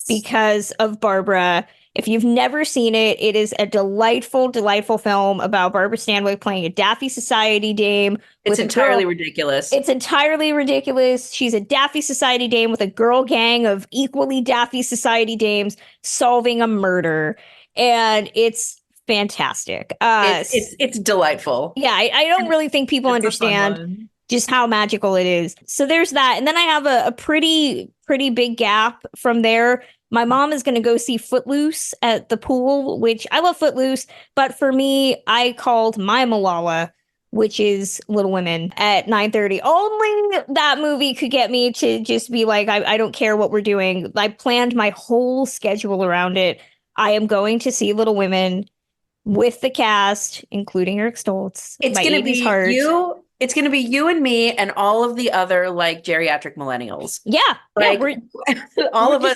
because of Barbara. If you've never seen it, it is a delightful, delightful film about Barbara Stanwyck playing a Daffy Society dame. It's entirely ridiculous. It's entirely ridiculous. She's a Daffy Society dame with a girl gang of equally Daffy Society dames solving a murder. And it's fantastic. It's delightful. Yeah, I don't really think people understand just how magical it is. So there's that. And then I have a pretty big gap from there. My mom is going to go see Footloose at the pool, which I love Footloose. But for me, I called my Malala, which is Little Women, at 9:30. Only that movie could get me to just be like, I don't care what we're doing. I planned my whole schedule around it. I am going to see Little Women with the cast, including Eric Stoltz. It's going to be you. It's going to be you and me and all of the other like geriatric millennials. Yeah. Like, all of us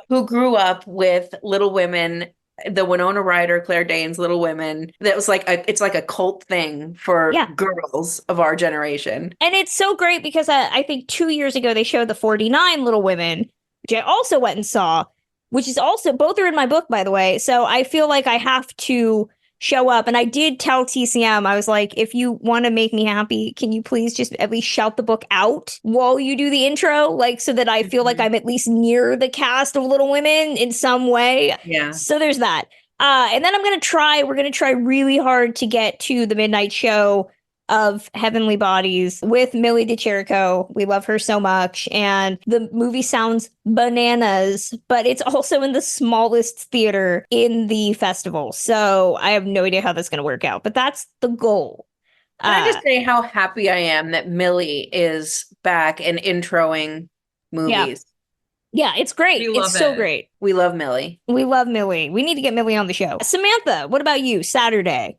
who grew up with Little Women, the Winona Ryder, Claire Danes, Little Women. That was like it's like a cult thing for girls of our generation. And it's so great because I think 2 years ago they showed the 49 Little Women, which I also went and saw, which is also, both are in my book, by the way. So I feel like I have to show up. And I did tell TCM, I was like, if you want to make me happy, can you please just at least shout the book out while you do the intro? Like, so that I feel like I'm at least near the cast of Little Women in some way. Yeah. So there's that. And then we're going to try really hard to get to the midnight show of Heavenly Bodies with Millie DeCherico. We love her so much. And the movie sounds bananas, but it's also in the smallest theater in the festival. So I have no idea how that's going to work out, but that's the goal. Can I just say how happy I am that Millie is back and introing movies? Yeah, it's great. It's so great. We love Millie. We love Millie. We need to get Millie on the show. Samantha, what about you? Saturday.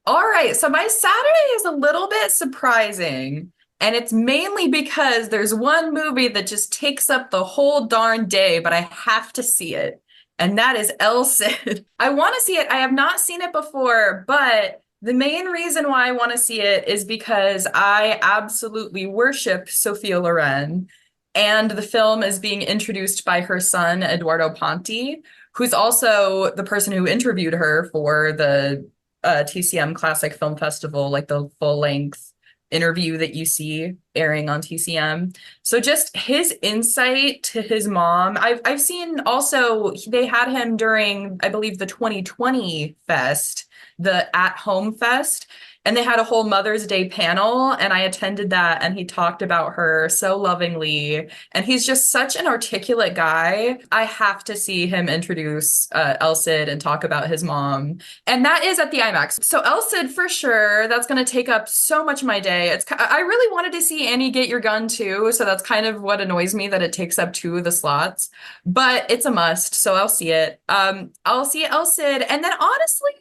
All right, so my Saturday is a little bit surprising, and it's mainly because there's one movie that just takes up the whole darn day, but I have to see it, and that is El Cid. I want to see it. I have not seen it before, but the main reason why I want to see it is because I absolutely worship Sophia Loren, and the film is being introduced by her son, Eduardo Ponti, who's also the person who interviewed her for the TCM Classic Film Festival, like the full-length interview that you see airing on TCM. So just his insight to his mom. I've seen also they had him during, I believe, the 2020 fest, the At Home Fest. And they had a whole Mother's Day panel, and I attended that, and he talked about her so lovingly. And he's just such an articulate guy. I have to see him introduce El Cid and talk about his mom. And that is at the IMAX. So El Cid, for sure, that's going to take up so much of my day. I really wanted to see Annie Get Your Gun too, so that's kind of what annoys me, that it takes up 2 of the slots. But it's a must, so I'll see it. I'll see El Cid. And then honestly,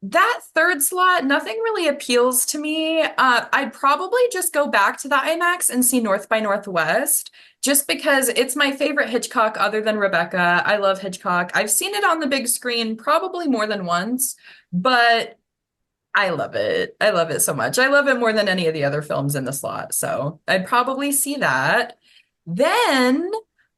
that 3rd slot, nothing really appeals to me. I'd probably just go back to the IMAX and see North by Northwest, just because it's my favorite Hitchcock other than Rebecca. I love Hitchcock. I've seen it on the big screen probably more than once, but I love it. I love it so much. I love it more than any of the other films in the slot. So I'd probably see that. Then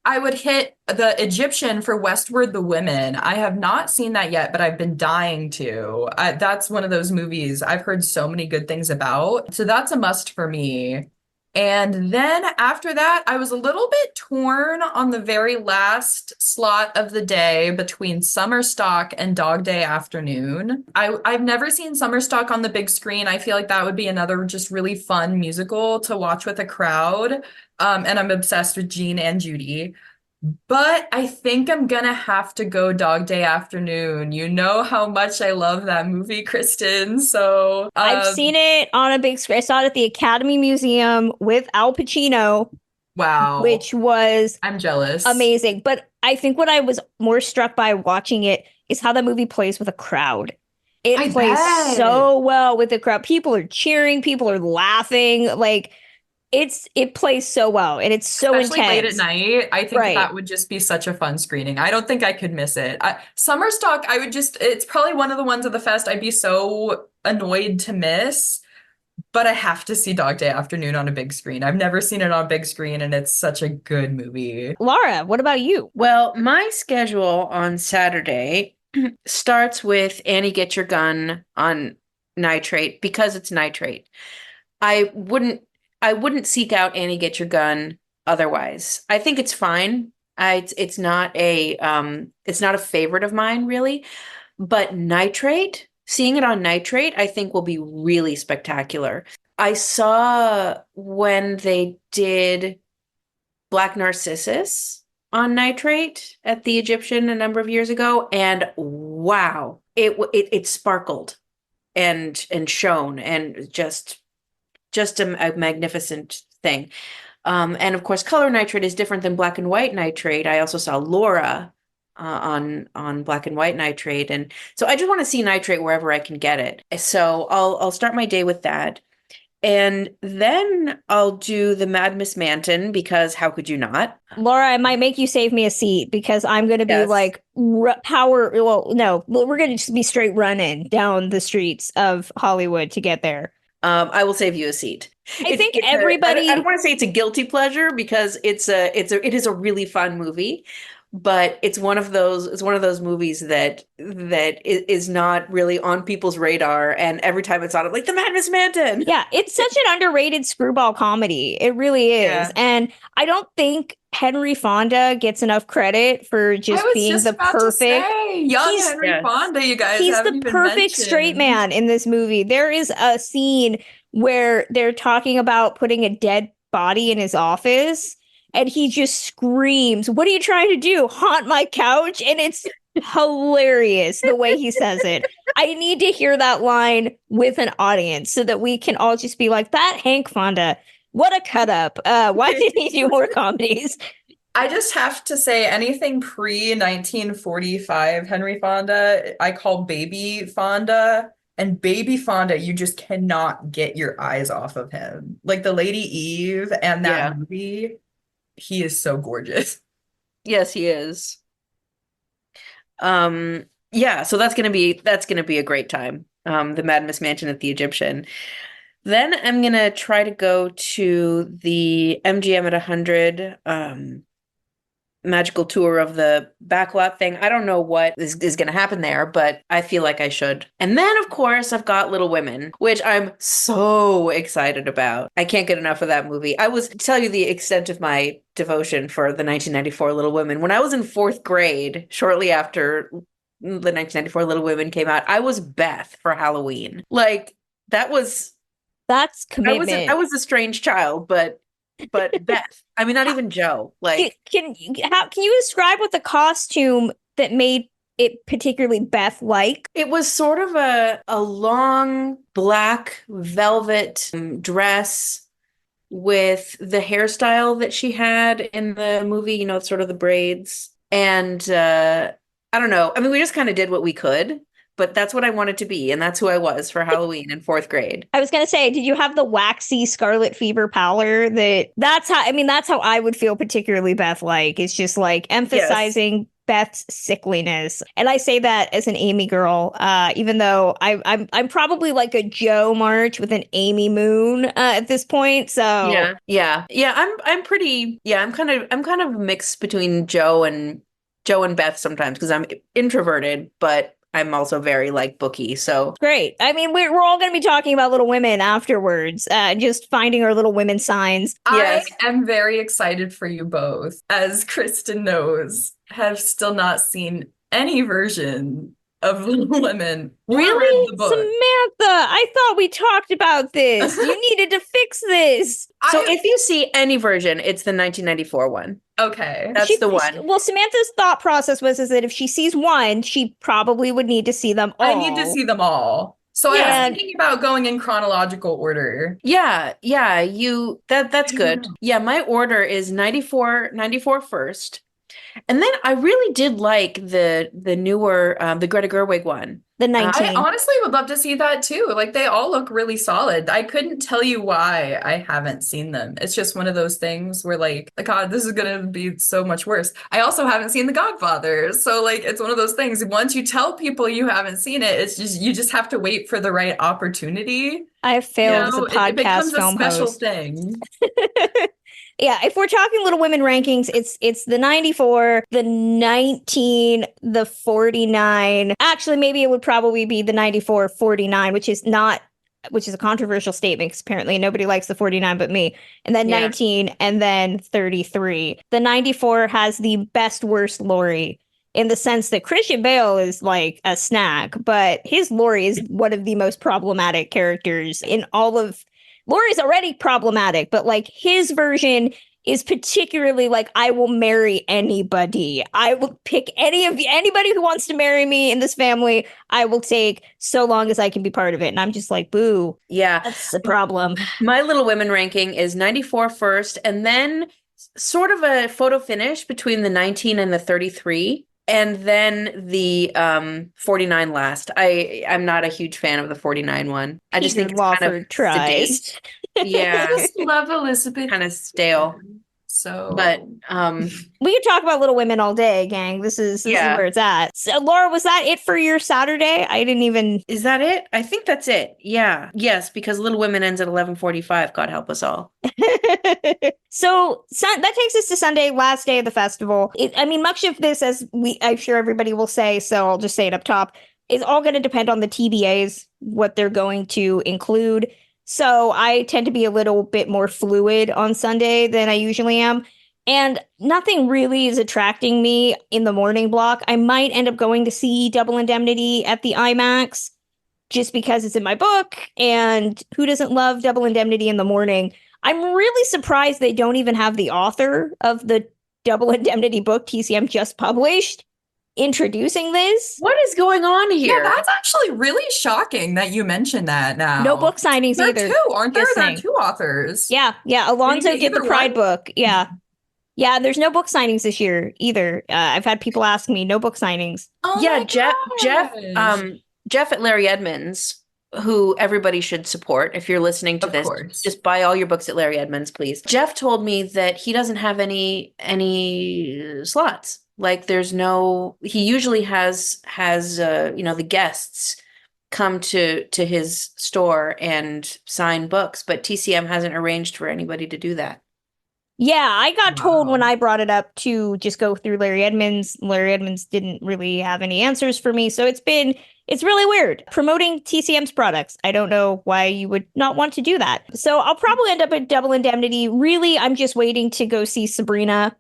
I would hit the Egyptian for Westward the Women. I have not seen that yet, but I've been dying to. That's one of those movies I've heard so many good things about. So that's a must for me. And then after that, I was a little bit torn on the very last slot of the day between Summer Stock and Dog Day Afternoon. I've never seen Summer Stock on the big screen. I feel like that would be another just really fun musical to watch with a crowd. And I'm obsessed with Jean and Judy. But I think I'm gonna have to go Dog Day Afternoon. You know how much I love that movie, Kristen. So I've seen it on a big screen. I saw it at the Academy Museum with Al Pacino. Wow. Which was I'm jealous. Amazing. But I think what I was more struck by watching it is how that movie plays with a crowd. It plays so well with the crowd. People are cheering, people are laughing. Like it plays so well, and it's so especially intense. Late at night. I think that would just be such a fun screening. I don't think I could miss it. Summer Stock, it's probably one of the ones of the fest I'd be so annoyed to miss, but I have to see Dog Day Afternoon on a big screen. I've never seen it on a big screen, and it's such a good movie. Lara, what about you? Well, my schedule on Saturday starts with Annie Get Your Gun on Nitrate, because it's Nitrate. I wouldn't seek out Annie Get Your Gun otherwise. I think it's fine. It's not a favorite of mine, really. But Nitrate, seeing it on Nitrate, I think will be really spectacular. I saw when they did Black Narcissus on Nitrate at the Egyptian a number of years ago, and wow, it sparkled and shone, and just a magnificent thing. And of course, color nitrate is different than black and white nitrate. I also saw Laura on black and white nitrate. And so I just want to see nitrate wherever I can get it. So I'll start my day with that. And then I'll do the Mad Miss Manton, because how could you not? Laura, I might make you save me a seat, because I'm going to be like we're going to just be straight running down the streets of Hollywood to get there. I will save you a seat. I think everybody. I don't want to say it's a guilty pleasure, because it is a really fun movie, but it's one of those movies that is not really on people's radar, and every time it's on, I'm like, the Mad Miss Manton. Yeah, it's such an underrated screwball comedy. It really is, Yeah. and I don't think Henry Fonda gets enough credit for just being the perfect young Henry Fonda. You guys, he's the perfect straight man in this movie. There is a scene where they're talking about putting a dead body in his office, and he just screams, "What are you trying to do? Haunt my couch?" And it's hilarious the way he says it. I need to hear that line with an audience so that we can all just be like, that Hank Fonda, what a cut up. Why didn't he do more comedies? I just have to say, anything pre-1945 Henry Fonda, I call Baby Fonda. And Baby Fonda, you just cannot get your eyes off of him. Like the Lady Eve and that movie, he is so gorgeous. Yes, he is. So that's gonna be a great time. The Mad Miss Mansion at the Egyptian. Then I'm gonna try to go to the MGM at 100 magical tour of the backlot thing. I don't know what is going to happen there, but I feel like I should. And then, of course, I've got Little Women, which I'm so excited about. I can't get enough of that movie. I was to tell you the extent of my devotion for the 1994 Little Women. When I was in 4th grade, shortly after the 1994 Little Women came out, I was Beth for Halloween. Like, That's commitment. I was a strange child, but Beth. I mean, not even Joe. Like, can you describe what the costume that made it particularly Beth like? it was sort of a long black velvet dress with the hairstyle that she had in the movie, you know, sort of the braids. And I don't know. I mean, we just kind of did what we could. But that's what I wanted to be, and that's who I was for Halloween in 4th grade. I was gonna say, did you have the waxy scarlet fever pallor? That's how I would feel particularly Beth like. It's just like emphasizing Beth's sickliness. And I say that as an Amy girl, even though I'm probably like a Joe March with an Amy Moon at this point. So yeah. I'm pretty. Yeah, I'm kind of mixed between Joe and Beth sometimes because I'm introverted, but I'm also very like booky, so great. I mean, we're all going to be talking about Little Women afterwards, just finding our Little Women signs. Yes. I am very excited for you both. As Kristen knows, have still not seen any version of Little Women. Really? Samantha, I thought we talked about this. You needed to fix this. So if you see any version, it's the 1994 one. Okay. That's the one. Well, Samantha's thought process was that if she sees one, she probably would need to see them all. I need to see them all. So I was thinking about going in chronological order. Yeah, that's good. Yeah, my order is 94 first. And then I really did like the newer, the Greta Gerwig one. The 19. I honestly would love to see that too. Like they all look really solid. I couldn't tell you why I haven't seen them. It's just one of those things where like, God, this is going to be so much worse. I also haven't seen The Godfather. So like, it's one of those things. Once you tell people you haven't seen it, it's just, you just have to wait for the right opportunity. I have failed as a podcast it becomes film a special host. thing. Yeah, if we're talking Little Women rankings, it's the 94, the 19, the 49. Actually, maybe it would probably be the 94, 49, which is a controversial statement because apparently nobody likes the 49 but me. And then 19 and then 33. The 94 has the best worst Laurie in the sense that Christian Bale is like a snack, but his Laurie is one of the most problematic characters in all of Laurie's already problematic, but like his version is particularly like, I will marry anybody. I will pick anybody who wants to marry me in this family. I will take so long as I can be part of it. And I'm just like, boo. Yeah. That's the problem. My Little Women ranking is 94 first, and then sort of a photo finish between the 19 and the 33. And then the 49 last. I'm not a huge fan of the 49 one. I just think it's kind of tries. Yeah. I just love Elizabeth. Kind of stale. So, but we could talk about Little Women all day, gang. This is where it's at. So, Laura, was that it for your Saturday? I didn't even. Is that it? I think that's it. Yeah. Yes, because Little Women ends at 11:45. God help us all. So that takes us to Sunday, last day of the festival. Much of this, as I'm sure everybody will say, so I'll just say it up top, is all going to depend on the TBAs, what they're going to include. So I tend to be a little bit more fluid on Sunday than I usually am. And nothing really is attracting me in the morning block. I might end up going to see Double Indemnity at the IMAX just because it's in my book. And who doesn't love Double Indemnity in the morning? I'm really surprised they don't even have the author of the Double Indemnity book TCM just published introducing this. What is going on here? Yeah, that's actually really shocking that you mentioned that now. No book signings there either. There are two, aren't there? There are two authors. Yeah. Alonzo did the Pride book. Yeah. Yeah, there's no book signings this year either. I've had people ask me, no book signings. Oh yeah, Jeff at Larry Edmonds, who everybody should support. If you're listening to this, just buy all your books at Larry Edmonds, please. Jeff told me that he doesn't have any slots. Like he usually has the guests come to his store and sign books, but TCM hasn't arranged for anybody to do that. Yeah, I got told when Wow. I brought it up to just go through Larry Edmonds. Larry Edmonds didn't really have any answers for me. So it's really weird promoting TCM's products. I don't know why you would not want to do that. So I'll probably end up at Double Indemnity. Really, I'm just waiting to go see Sabrina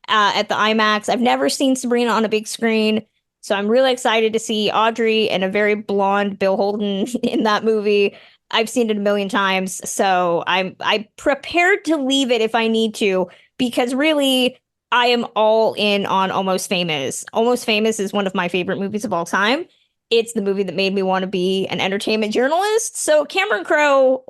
at the IMAX. I've never seen Sabrina on a big screen. So I'm really excited to see Audrey and a very blonde Bill Holden in that movie. I've seen it a million times, so I'm prepared to leave it if I need to, because really I am all in on Almost Famous. Almost Famous is one of my favorite movies of all time. It's the movie that made me want to be an entertainment journalist. So Cameron Crowe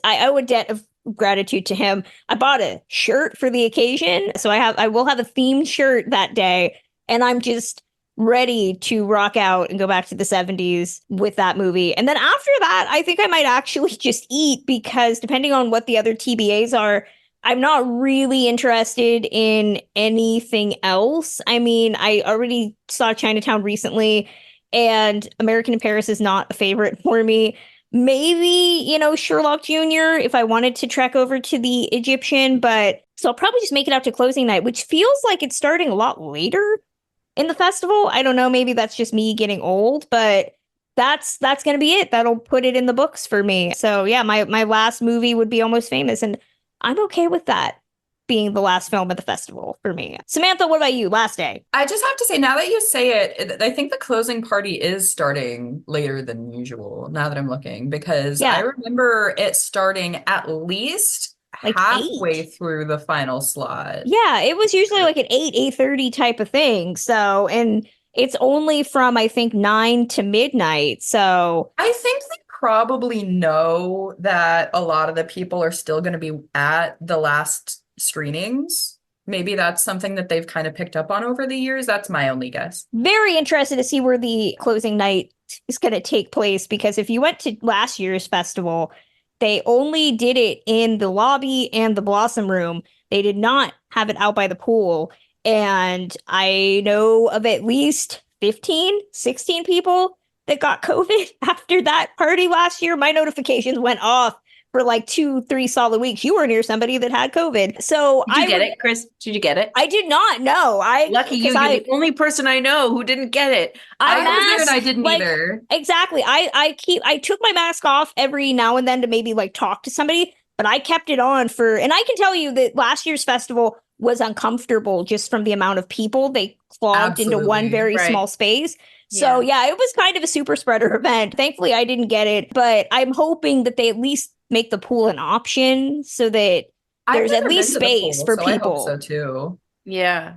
I owe a debt of gratitude to him. I bought a shirt for the occasion, so I will have a themed shirt that day, and I'm just ready to rock out and go back to the 70s with that movie. And then after that, I think I might actually just eat, because depending on what the other TBAs are, I'm not really interested in anything else. I mean, I already saw Chinatown recently, and American in Paris is not a favorite for me. Maybe, Sherlock Jr. if I wanted to trek over to the Egyptian, but so I'll probably just make it out to closing night, which feels like it's starting a lot later in the festival. I don't know, maybe that's just me getting old, but that's going to be it. That'll put it in the books for me. So yeah, my last movie would be Almost Famous, and I'm okay with that being the last film at the festival for me. Samantha, what about you? Last day. I just have to say, now that you say it, I think the closing party is starting later than usual, now that I'm looking, because I remember it starting at least like halfway 8 through the final slot. Yeah, it was usually like an 8:30 type of thing. So, and it's only from, I think, 9 to midnight. So I think they probably know that a lot of the people are still going to be at the last screenings. Maybe that's something that they've kind of picked up on over the years. That's my only guess. Very interested to see where the closing night is going to take place, because if you went to last year's festival, they only did it in the lobby and the Blossom Room. They did not have it out by the pool. And I know of at least 15, 16 people that got COVID after that party last year. My notifications went off for like 2-3 solid weeks. You were near somebody that had COVID. So Did you get it, Chris? Did you get it? I did not know. Lucky you. You're the only person I know who didn't get it. I was there and I didn't either. Exactly. I took my mask off every now and then to maybe like talk to somebody, but I kept it on and I can tell you that last year's festival was uncomfortable just from the amount of people they clogged into one very small space. So yeah, it was kind of a super spreader event. Thankfully, I didn't get it, but I'm hoping that they at least make the pool an option so that there's at least space for people. I hope so too. Yeah.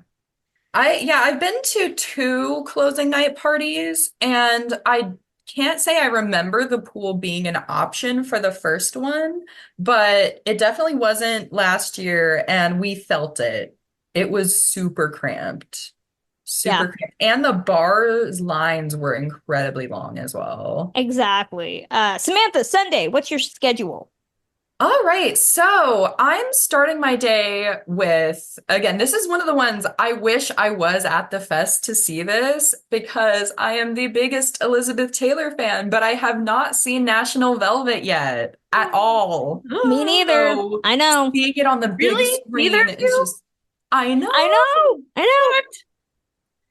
I've been to 2 closing night parties, and I can't say I remember the pool being an option for the first one, but it definitely wasn't last year, and we felt it. It was super cramped. Super cramped. And the bar's lines were incredibly long as well. Exactly. Samantha, Sunday, what's your schedule? All right, so I'm starting my day with, again, this is one of the ones I wish I was at the fest to see this, because I am the biggest Elizabeth Taylor fan, but I have not seen National Velvet yet at all. Me neither. So I know. seeing it on the big screen is just, I know.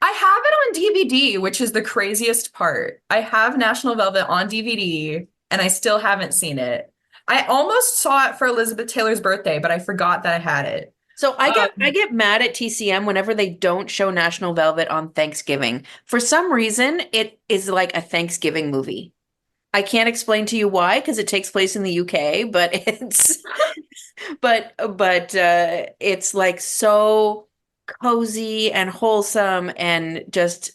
I have it on DVD, which is the craziest part. I have National Velvet on DVD, and I still haven't seen it. I almost saw it for Elizabeth Taylor's birthday, but I forgot that I had it. So I get mad at TCM whenever they don't show National Velvet on Thanksgiving. For some reason, it is like a Thanksgiving movie. I can't explain to you why, because it takes place in the UK, but it's it's like so cozy and wholesome and just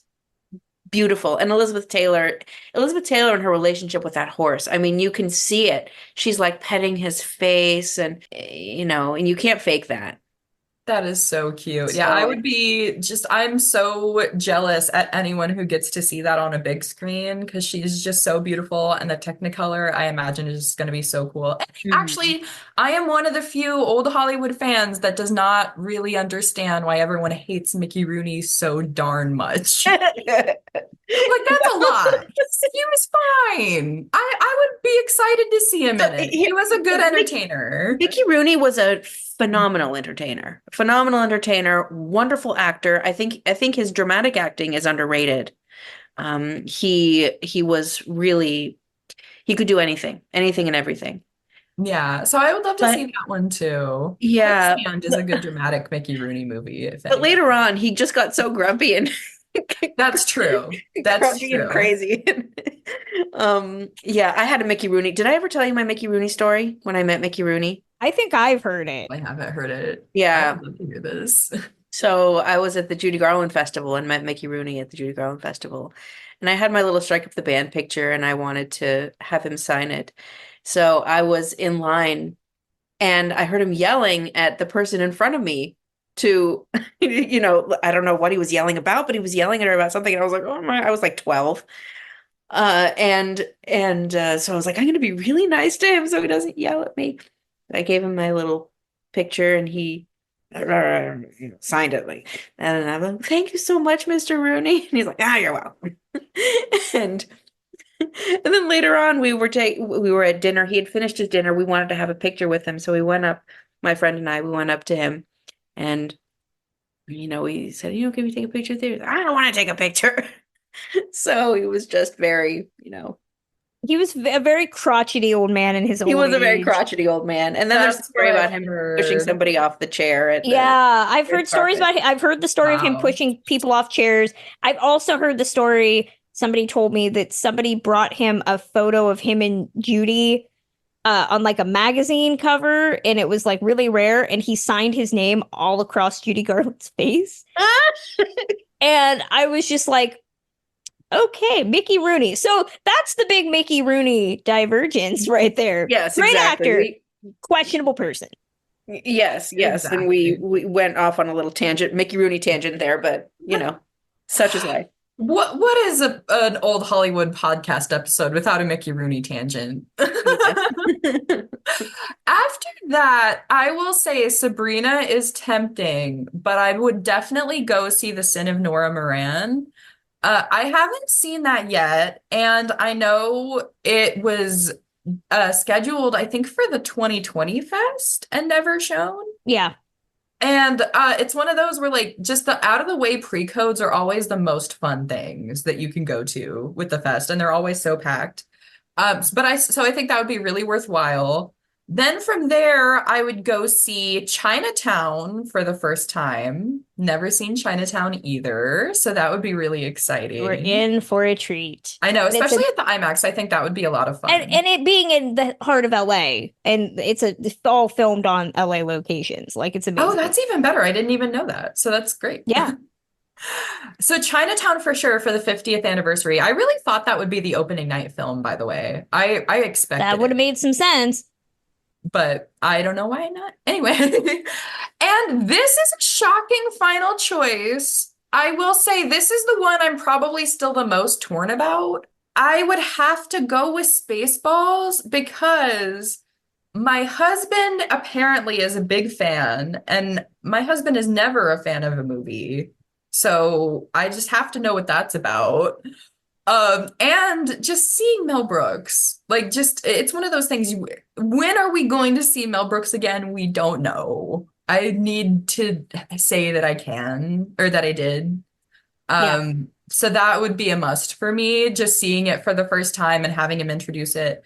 beautiful. And Elizabeth Taylor and her relationship with that horse. I mean, you can see it. She's like petting his face, and and you can't fake that. That is so cute. Yeah, I would be I'm so jealous at anyone who gets to see that on a big screen, because she's just so beautiful, and the Technicolor, I imagine, is going to be so cool. Actually, I am one of the few old Hollywood fans that does not really understand why everyone hates Mickey Rooney so darn much. Like, that's a lot. he was fine. I would be excited to see him in it. He was a good entertainer. Mickey Rooney was a phenomenal entertainer. Phenomenal entertainer, wonderful actor. I think his dramatic acting is underrated. He was really, he could do anything and everything. Yeah, so I would love to But- see that one too. Yeah. Quicksand is a good dramatic Mickey Rooney movie. But later on, he just got so grumpy and That's true. That's grumpy true. and crazy. Yeah, I had a Mickey Rooney. Did I ever tell you my Mickey Rooney story when I met Mickey Rooney? I think I've heard it. I haven't heard it. Yeah. I would love to hear this. So I was at the Judy Garland Festival and met Mickey Rooney at the Judy Garland Festival. And I had my little Strike Up the Band picture and I wanted to have him sign it. So I was in line and I heard him yelling at the person in front of me to, I don't know what he was yelling about, but he was yelling at her about something. And I was like, oh my, I was like 12. So I was like, I'm going to be really nice to him so he doesn't yell at me. I gave him my little picture and he signed it and I'm like, thank you so much, Mr. Rooney. And he's like, you're welcome. and then later on we were at dinner. He had finished his dinner. We wanted to have a picture with him. So we went up, my friend and we went up to him and we said, can we take a picture there? I don't want to take a picture. So he was just very, He was a very crotchety old man in his old he was a very age. crotchety old man. And then there's a That's story what about I've him heard. pushing somebody off the chair at Yeah, I've heard red stories carpet. about I've heard the story of him Wow. pushing people off chairs. I've also heard the story, somebody told me that somebody brought him a photo of him and Judy on like a magazine cover, and it was like really rare, and he signed his name all across Judy Garland's face. And I was just like, okay, Mickey Rooney. So that's the big Mickey Rooney divergence right there. Yes, Great exactly. actor, questionable person. Yes. And Exactly. we went off on a little tangent, Mickey Rooney tangent there, but such is life. What is an old Hollywood podcast episode without a Mickey Rooney tangent? After that, I will say Sabrina is tempting, but I would definitely go see The Sin of Nora Moran. I haven't seen that yet, and I know it was scheduled, I think, for the 2020 Fest and never shown. Yeah. And it's one of those where like just the out of the way pre-codes are always the most fun things that you can go to with the fest, and they're always so packed. So I think that would be really worthwhile. Then from there, I would go see Chinatown for the first time. Never seen Chinatown either, so that would be really exciting. We're in for a treat. I know, And it's especially at the IMAX. I think that would be a lot of fun. And it being in the heart of LA, and it's all filmed on LA locations. Like, it's amazing. Oh, that's even better. I didn't even know that. So that's great. Yeah. So Chinatown for sure for the 50th anniversary. I really thought that would be the opening night film, by the way. I expected That would have it, made some sense. but I don't know why not. Anyway, and this is a shocking final choice. I will say this is the one I'm probably still the most torn about. I would have to go with Spaceballs because my husband apparently is a big fan, and my husband is never a fan of a movie. So I just have to know what that's about. And just seeing Mel Brooks, like, just it's one of those things. When are we going to see Mel Brooks again? We don't know. I need to say that I can, or that I did. So that would be a must for me, just seeing it for the first time and having him introduce it.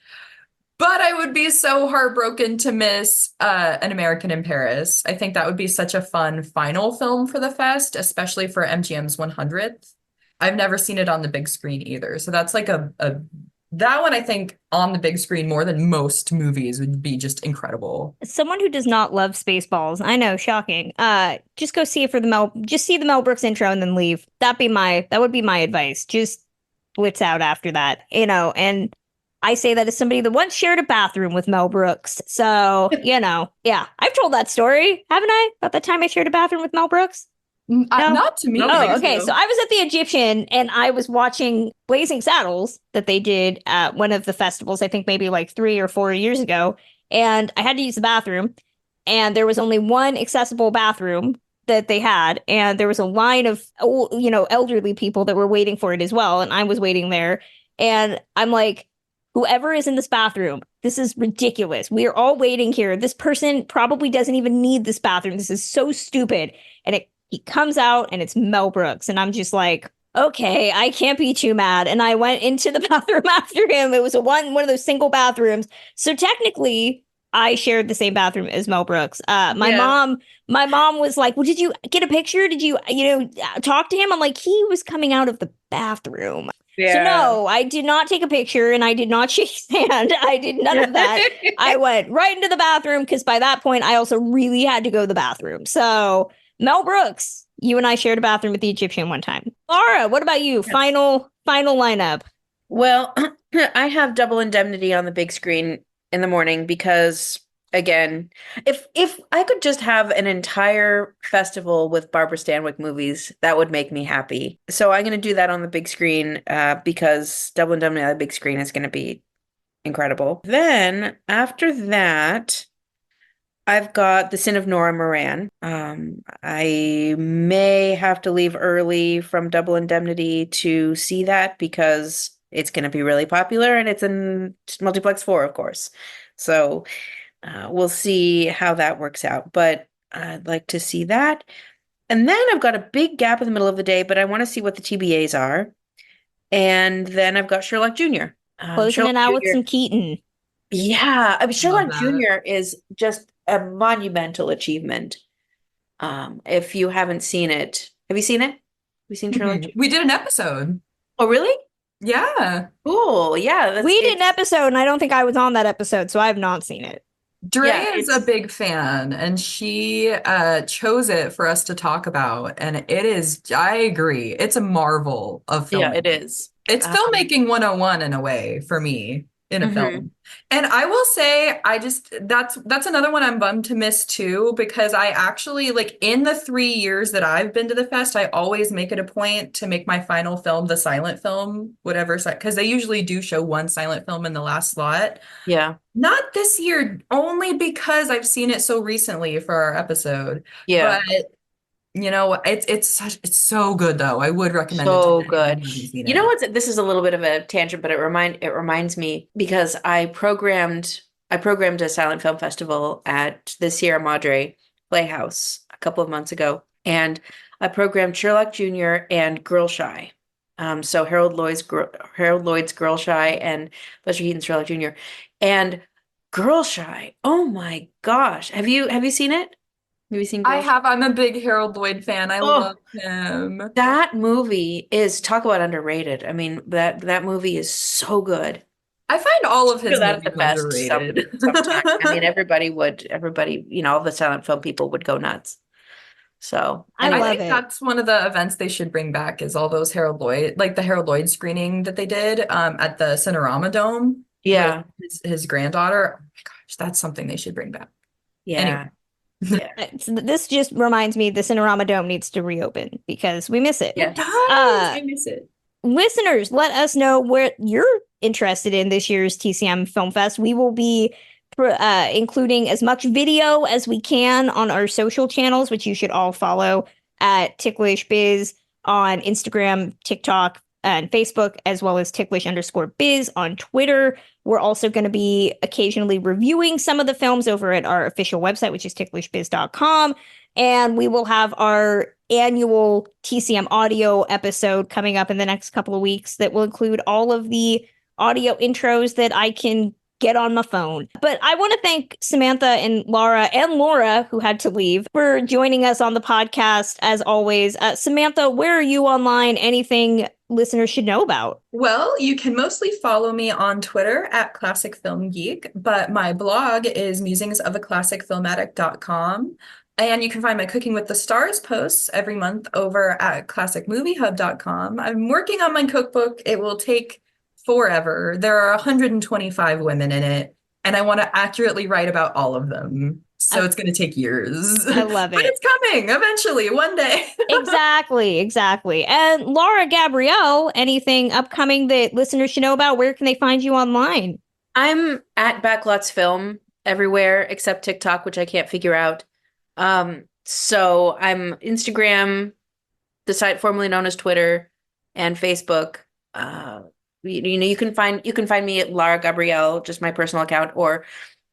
But I would be so heartbroken to miss An American in Paris. I think that would be such a fun final film for the fest, especially for MGM's 100th. I've never seen it on the big screen either. So that's like that one, I think, on the big screen more than most movies would be just incredible. Someone who does not love Spaceballs, I know, shocking. Just go see it for just see the Mel Brooks intro and then leave. That would be my advice. Just blitz out after that, and I say that as somebody that once shared a bathroom with Mel Brooks. So, yeah, I've told that story, haven't I? About the time I shared a bathroom with Mel Brooks? No? Not to me. Oh, okay. So I was at the Egyptian and I was watching Blazing Saddles that they did at one of the festivals, I think maybe like 3 or 4 years ago. And I had to use the bathroom. And there was only one accessible bathroom that they had. And there was a line of, elderly people that were waiting for it as well. And I was waiting there. And I'm like, whoever is in this bathroom, this is ridiculous. We are all waiting here. This person probably doesn't even need this bathroom. This is so stupid. And he comes out and it's Mel Brooks. And I'm just like, okay, I can't be too mad. And I went into the bathroom after him. It was one of those single bathrooms. So technically, I shared the same bathroom as Mel Brooks. My mom was like, well, did you get a picture? Did you talk to him? I'm like, he was coming out of the bathroom. Yeah. So no, I did not take a picture and I did not shake his hand. I did none of that. I went right into the bathroom because by that point, I also really had to go to the bathroom. So Mel Brooks, you and I shared a bathroom with the Egyptian one time. Lara, what about you? Final lineup. Well, I have Double Indemnity on the big screen in the morning because, again, if I could just have an entire festival with Barbara Stanwyck movies, that would make me happy. So I'm going to do that on the big screen because Double Indemnity on the big screen is going to be incredible. Then after that, I've got The Sin of Nora Moran. I may have to leave early from Double Indemnity to see that because it's going to be really popular and it's in Multiplex 4, of course. So we'll see how that works out. But I'd like to see that. And then I've got a big gap in the middle of the day, but I want to see what the TBAs are. And then I've got Sherlock Jr. Closing it out with some Keaton. Yeah, I mean, Sherlock Jr. is just a monumental achievement. If you haven't seen it, have you seen it? Have you seen Sherlock Jr.? We did an episode. Oh, really? Yeah. Cool. Yeah. We did an episode, and I don't think I was on that episode, so I have not seen it. Drea is a big fan, and she chose it for us to talk about. And it is, I agree, it's a marvel of film. Yeah, it is. It's filmmaking 101 in a way for me in a film. And I will say, that's another one I'm bummed to miss too, because I actually, like, in the 3 years that I've been to the fest, I always make it a point to make my final film the silent film, whatever, because they usually do show one silent film in the last slot. Yeah. Not this year, only because I've seen it so recently for our episode. Yeah. But it's so good though. I would recommend it. So good. You know what? This is a little bit of a tangent, but it reminds me because I programmed a silent film festival at the Sierra Madre Playhouse a couple of months ago, and I programmed Sherlock Jr. and Girl Shy. So Harold Lloyd's Girl Shy and Buster Keaton's Sherlock Jr. And Girl Shy. Oh my gosh. Have you seen it? Have you seen Girl Shy? I have. I'm a big Harold Lloyd fan. I love him. That movie is, talk about underrated. I mean, that movie is so good. I find all of his That's the movies best underrated. sometimes. I mean, everybody, all the silent film people would go nuts. So I think that's one of the events they should bring back is all those Harold Lloyd, like the Harold Lloyd screening that they did at the Cinerama Dome. Yeah. His granddaughter. Oh my gosh, that's something they should bring back. Yeah. Anyway. This just reminds me the Cinerama Dome needs to reopen because we miss it. Yes. I miss it. Listeners, let us know where you're interested in this year's TCM Film Fest. We will be including as much video as we can on our social channels, which you should all follow at Ticklish Biz on Instagram, TikTok, and Facebook, as well as Ticklish_biz on Twitter. We're also going to be occasionally reviewing some of the films over at our official website, which is ticklishbiz.com. And we will have our annual TCM audio episode coming up in the next couple of weeks that will include all of the audio intros that I can get on my phone. But I want to thank Samantha and Laura, who had to leave, for joining us on the podcast, as always. Samantha, where are you online? Anything listeners should know about? Well, you can mostly follow me on Twitter at Classic Film Geek, but my blog is musingsofaClassicFilmaddict.com. And you can find my Cooking with the Stars posts every month over at ClassicMovieHub.com. I'm working on my cookbook. It will take forever. There are 125 women in it, and I want to accurately write about all of them. So it's going to take years. I love it. But it's coming eventually, one day. Exactly. And Lara Gabrielle, anything upcoming that listeners should know about? Where can they find you online? I'm at Backlots Film everywhere except TikTok, which I can't figure out. So I'm Instagram, the site formerly known as Twitter, and Facebook. You can find me at Lara Gabrielle, just my personal account, or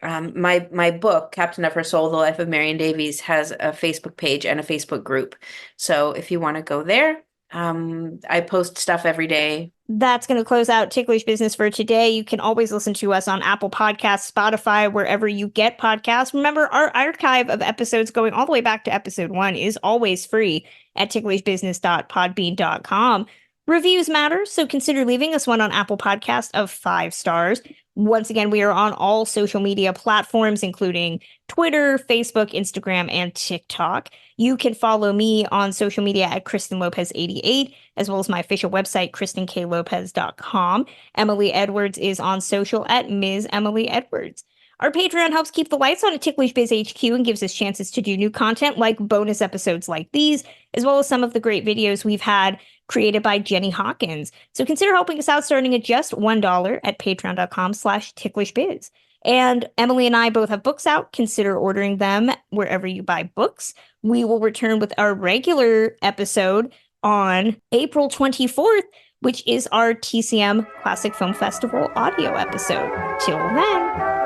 my book, Captain of Her Soul, The Life of Marion Davies, has a Facebook page and a Facebook group. So if you want to go there, I post stuff every day. That's going to close out Ticklish Business for today. You can always listen to us on Apple Podcasts, Spotify, wherever you get podcasts. Remember, our archive of episodes going all the way back to episode 1 is always free at ticklishbusiness.podbean.com. Reviews matter, so consider leaving us one on Apple Podcast of 5 stars. Once again, we are on all social media platforms, including Twitter, Facebook, Instagram, and TikTok. You can follow me on social media at Kristen Lopez88, as well as my official website, KristenKLopez.com. Emily Edwards is on social at Ms. Emily Edwards. Our Patreon helps keep the lights on at Ticklish Biz HQ and gives us chances to do new content like bonus episodes like these, as well as some of the great videos we've had created by Jenny Hawkins. So consider helping us out starting at just $1 at patreon.com/ticklishbiz. And Emily and I both have books out. Consider ordering them wherever you buy books. We will return with our regular episode on April 24th, which is our TCM Classic Film Festival audio episode. Till then.